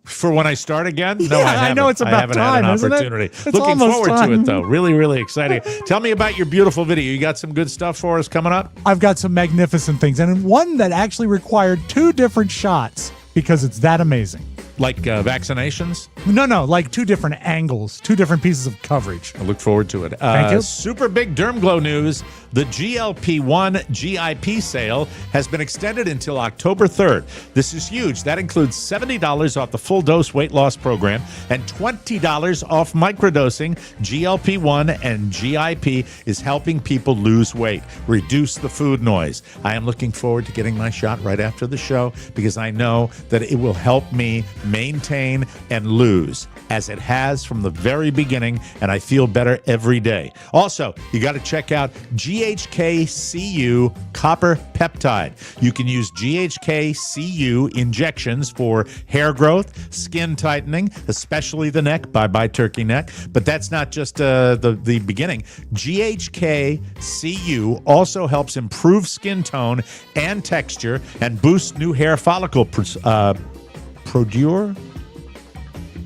for when I start again? No, Yeah, I haven't. I know it's about I haven't time, had an isn't it? opportunity. It's Looking almost forward to time. it though. Really, really exciting. Tell me about your beautiful video. You got some good stuff for us coming up? I've got some magnificent things, and one that actually required 2 different shots because it's that amazing. Like vaccinations? No, like 2 different angles, 2 different pieces of coverage. I look forward to it. Thank you. Super big DermGlow news. The GLP-1 GIP sale has been extended until October 3rd. This is huge. That includes $70 off the full dose weight loss program and $20 off microdosing. GLP-1 and GIP is helping people lose weight, reduce the food noise. I am looking forward to getting my shot right after the show because I know that it will help me maintain and lose as it has from the very beginning, and I feel better every day. Also, you got to check out GHK-Cu copper peptide. You can use GHK-Cu injections for hair growth, skin tightening, especially the neck. Bye-bye turkey neck. But that's not just the beginning. GHK-Cu also helps improve skin tone and texture and boost new hair follicle produce.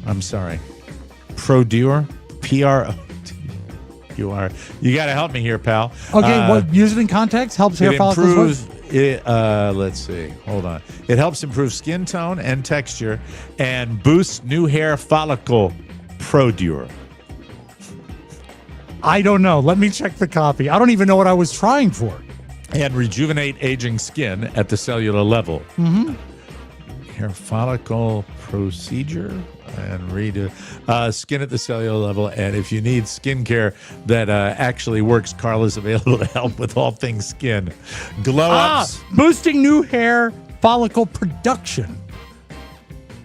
I'm sorry. Produce. P-R-O-D-U-R. You got to help me here, pal. Okay, what use it in context helps hair It follicles. improves. Let's see. Hold on. It helps improve skin tone and texture and boosts new hair follicle produce. I don't know. Let me check the copy. I don't even know what I was trying for. And rejuvenate aging skin at the cellular level. Mm-hmm. Hair follicle procedure and redo skin at the cellular level. And if you need skincare that actually works, Carla's available to help with all things skin. Glow ups. Boosting new hair follicle production.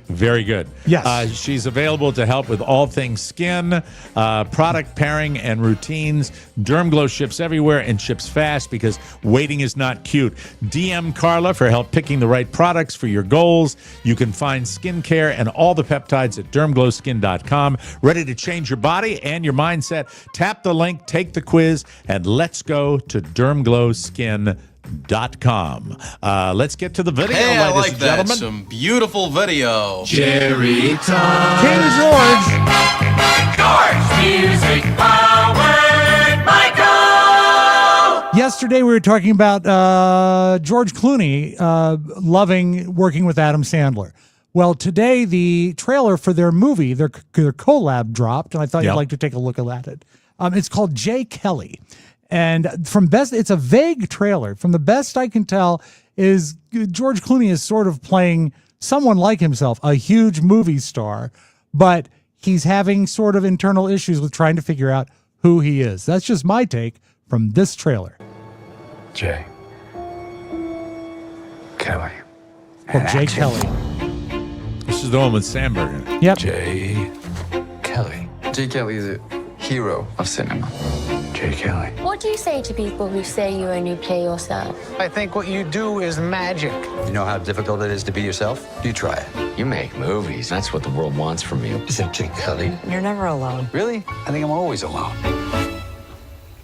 Very good. Yes. She's available to help with all things skin, product pairing, and routines. DermGlow ships everywhere and ships fast because waiting is not cute. DM Carla for help picking the right products for your goals. You can find skincare and all the peptides at dermglowskin.com. Ready to change your body and your mindset? Tap the link, take the quiz, and let's go to dermglowskin.com. Let's get to the video, Hey, I ladies like and that. gentlemen. Some beautiful video. Jerry time. King George. Music powered Michael. Yesterday we were talking about George Clooney loving working with Adam Sandler. Well, today the trailer for their movie, their collab dropped, and I thought you'd like to take a look at it. It's called Jay Kelly. And it's a vague trailer. From the best I can tell, is George Clooney is sort of playing someone like himself, a huge movie star, but he's having sort of internal issues with trying to figure out who he is. That's just my take from this trailer. Jay. Kelly. Well, Jay Kelly. This is the one with Sandberg in it. Yep. Jay Kelly. Jay Kelly is a hero of cinema. Jay Kelly. What do you say to people who say you only play yourself? I think what you do is magic. You know how difficult it is to be yourself? You try it. You make movies. That's what the world wants from you. Is it Jay Kelly? You're never alone. Really? I think I'm always alone.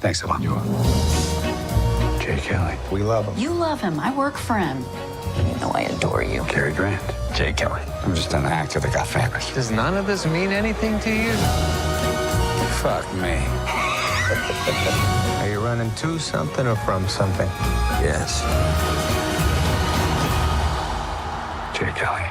Thanks a lot. You are. Jay Kelly. We love him. You love him. I work for him. You know I adore you. Cary Grant. Jay Kelly. I'm just an actor that got famous. Does none of this mean anything to you? Fuck me. Are you running to something or from something? Yes. Jay Kelly.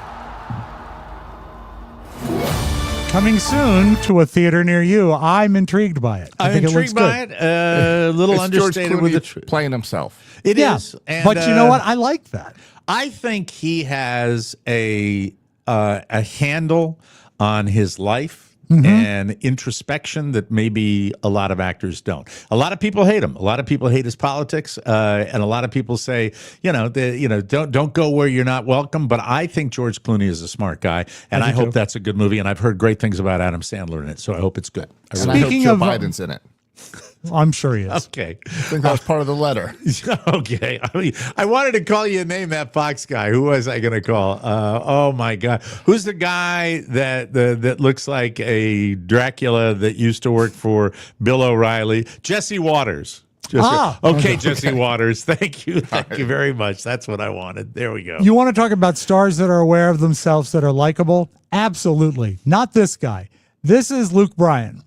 Coming soon to a theater near you. I'm intrigued by it. I think intrigued it looks by good. it. A little It's understated George with Clooney the playing himself. It Yeah, is. And, but you know what? I like that. I think he has a handle on his life and introspection that maybe a lot of actors don't. A lot of people hate him. A lot of people hate his politics, and a lot of people say, don't go where you're not welcome. But I think George Clooney is a smart guy, and I hope that's a good movie. And I've heard great things about Adam Sandler in it, so I hope it's good. And I hope Joe Biden's in it. I'm sure he is. Okay. I think that was part of the letter. Okay. I wanted to call you a name, that Fox guy. Who was I going to call? Oh, my God. Who's the guy that looks like a Dracula that used to work for Bill O'Reilly? Jesse Waters. Okay, Jesse Waters. Thank you. Thank you very much. That's what I wanted. There we go. You want to talk about stars that are aware of themselves that are likable? Absolutely. Not this guy. This is Luke Bryan.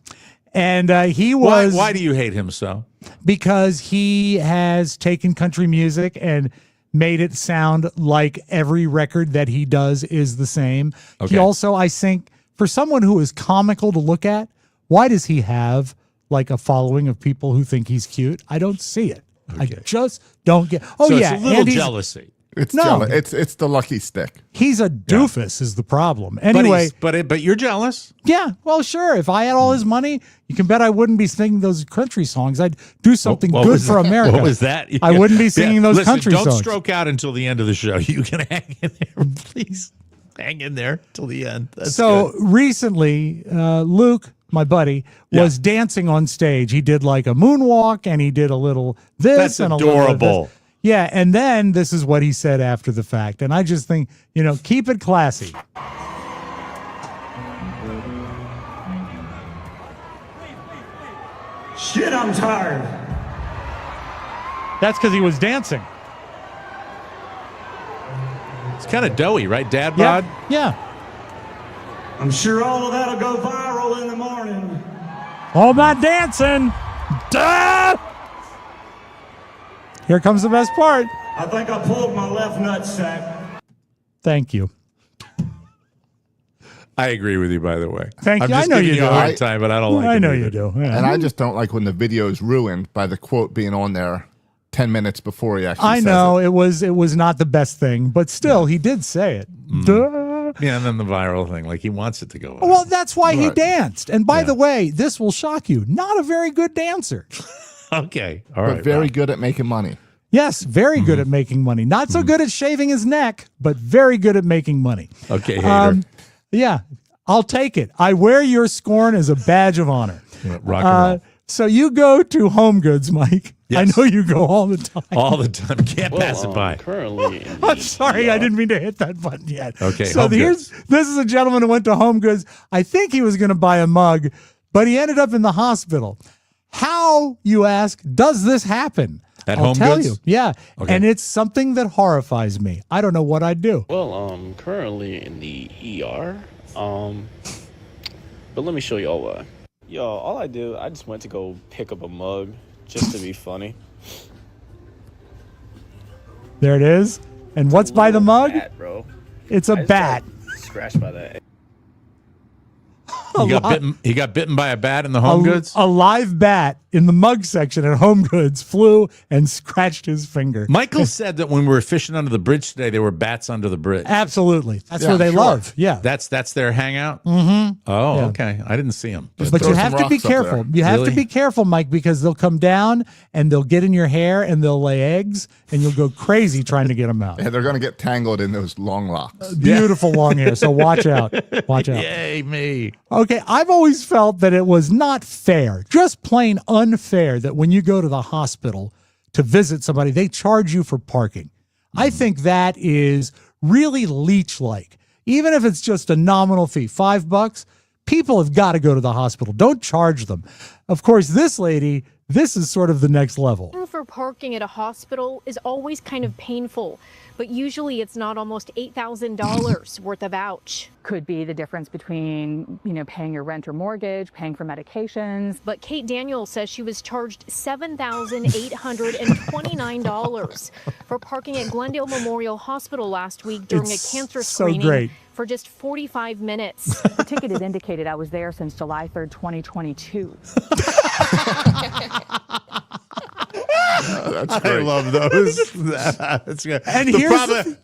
And he was... Why do you hate him so? Because he has taken country music and made it sound like every record that he does is the same. Okay. He also, I think, for someone who is comical to look at, why does he have like a following of people who think he's cute? I don't see it. Okay. I just don't get... Oh, so yeah. It's a little jealousy. It's jealous. It's the lucky stick. He's a doofus is the problem. Anyway. But you're jealous? Yeah. Well, sure. If I had all his money, you can bet I wouldn't be singing those country songs. I'd do something good for America. What was that? I wouldn't be singing those country songs. Don't stroke out until the end of the show. You can hang in there, please. Hang in there till the end. That's good. Recently, Luke, my buddy, was dancing on stage. He did like a moonwalk and he did a little this. That's and adorable. A little this. Yeah, and then this is what he said after the fact. And I just think, keep it classy. Shit, I'm tired. That's because he was dancing. It's kind of doughy, right, Dad bod? Yeah. I'm sure all of that'll go viral in the morning. All that dancing. Duh! Here comes the best part. I think I pulled my left nutsack. Thank you. I agree with you, by the way. Thank I'm you. just I know giving you do. a hard time, but I don't like it. I know either. you do. Yeah. And I just don't like when the video is ruined by the quote being on there 10 minutes before he actually says know it. it was not the best thing, but still he did say it. Duh. Yeah, and then the viral thing, like he wants it to go. Well, that's why he Right. danced. And by the way, this will shock you. Not a very good dancer. Okay. All right. But very good at making money. Yes, very good at making money. Not so good at shaving his neck, but very good at making money. Okay, hater. Yeah, I'll take it. I wear your scorn as a badge of honor. Yeah, rock and roll. So you go to Home Goods, Mike. Yes. I know you go all the time. All the time. Can't pass it by. Currently, I'm sorry, I didn't mean to hit that button yet. Okay, so Home this is a gentleman who went to Home Goods. I think he was going to buy a mug, but he ended up in the hospital. How, you ask, does this happen? At I'll Home tell Goods? you. Yeah, Okay. and it's something that horrifies me. I don't know what I'd do. well, I'm currently in the ER. But let me show y'all why. Yo, all I just went to go pick up a mug just to be funny. There it is. And what's by the mug? Bat, bro. It's a I just bat. got scratched by that. He got bitten by a bat in the Home Goods? A live bat in the mug section at Home Goods flew and scratched his finger. Michael said that when we were fishing under the bridge today, there were bats under the bridge. Absolutely. That's Yeah, where they sure. love. Yeah. That's their hangout? Mm-hmm. Oh, Yeah. okay. I didn't see him. But throw you some have to be rocks up careful. there. You have Really? to be careful, Mike, because they'll come down and they'll get in your hair and they'll lay eggs and you'll go crazy trying to get them out. Yeah, they're going to get tangled in those long locks. Beautiful long hair. So watch out. Watch out. Yay, me. Okay, I've always felt that it was not fair, just plain unfair, that when you go to the hospital to visit somebody, they charge you for parking. I think that is really leech-like. Even if it's just a nominal fee, $5, people have got to go to the hospital. Don't charge them. Of course, this lady, this is sort of the next level. For parking at a hospital is always kind of painful, but usually it's not almost $8,000 worth of ouch. Could be the difference between, paying your rent or mortgage, paying for medications. But Kate Daniels says she was charged $7,829 for parking at Glendale Memorial Hospital last week during It's a cancer so screening great. for just 45 minutes. The ticket is indicated I was there since July 3rd, 2022. That's I great. love those. That's good. And The here's problem-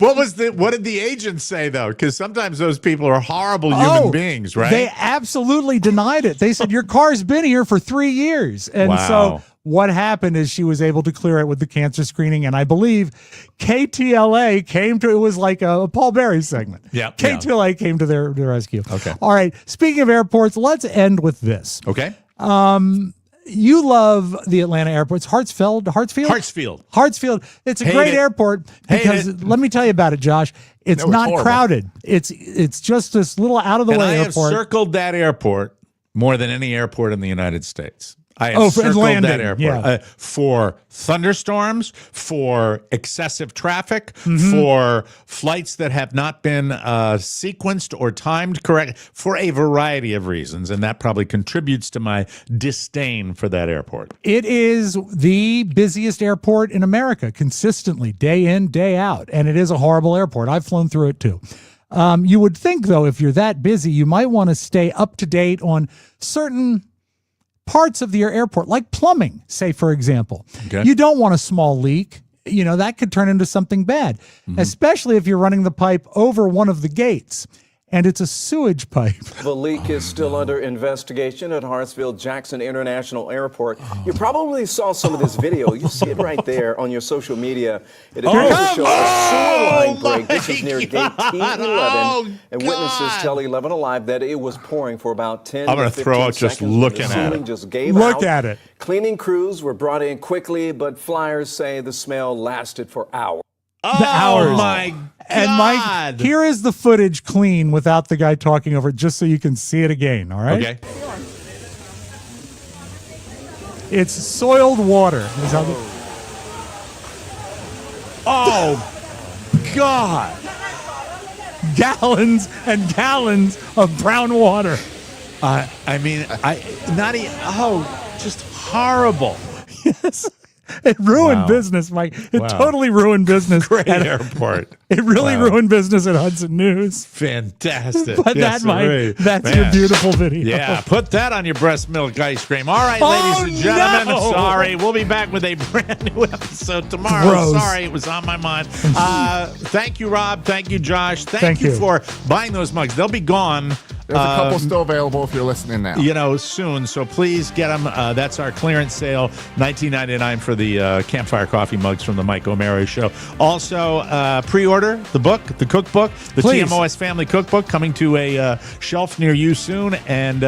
what did the agent say though? Because sometimes those people are horrible human beings, right? They absolutely denied it. They said, your car's been here for 3 years. And Wow. so what happened is she was able to clear it with the cancer screening. And I believe KTLA came to, it was like a Paul Berry segment. Yeah, KTLA came to their rescue. Okay. All right. Speaking of airports, let's end with this. Okay. you love the Atlanta airports. Hartsfield. It's a great airport because let me tell you about it, Josh. It's not crowded. It's just this little out of the way airport. I have circled that airport more than any airport in the United States. I have circled that airport for thunderstorms, for excessive traffic, for flights that have not been sequenced or timed correct, for a variety of reasons. And that probably contributes to my disdain for that airport. It is the busiest airport in America consistently, day in, day out. And it is a horrible airport. I've flown through it too. You would think, though, if you're that busy, you might want to stay up to date on certain parts of your airport, like plumbing, say, for example. Okay. You don't want a small leak. That could turn into something bad, especially if you're running the pipe over one of the gates. And it's a sewage pipe. The leak is still under investigation at Hartsfield-Jackson International Airport. You probably saw some of this video. You see it right there on your social media. It appears to show a sewer line break. This is near gate T11. And witnesses tell 11 Alive that it was pouring for about 10 I'm going to throw out just looking at it. Just gave Look out. at it. Cleaning crews were brought in quickly, but flyers say the smell lasted for hours. Oh, my God. And Mike, here is the footage clean without the guy talking over it, just so you can see it again, all right? Okay. It's soiled water. Oh, God. Gallons and gallons of brown water. Just horrible. Yes. It ruined business, Mike. It totally ruined business. Great airport. It really ruined business at Hudson News. Fantastic. But that's your beautiful video. Yeah, put that on your breast milk ice cream. All right, ladies and gentlemen. No. Sorry. We'll be back with a brand new episode tomorrow. Gross. Sorry, it was on my mind. Thank you, Rob. Thank you, Josh. Thank you for buying those mugs. They'll be gone. There's a couple still available if you're listening now. Soon. So please get them. That's our clearance sale, $19.99 for the Campfire Coffee mugs from the Mike O'Mara Show. Also, pre-order the book, the cookbook, the TMOS Family Cookbook, coming to a shelf near you soon. And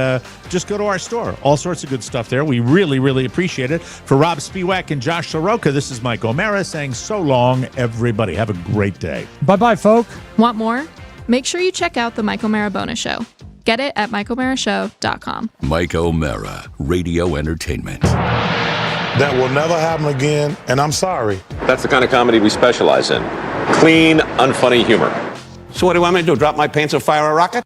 just go to our store. All sorts of good stuff there. We really, really appreciate it. For Rob Spiewak and Josh Soroka, this is Mike O'Mara saying so long, everybody. Have a great day. Bye-bye, folk. Want more? Make sure you check out the Mike O'Mara Bonus Show. Get it at MikeO'MaraShow.com. Mike O'Mara, Radio Entertainment. That will never happen again, and I'm sorry. That's the kind of comedy we specialize in. Clean, unfunny humor. So what do you want me to do, drop my pants and fire a rocket?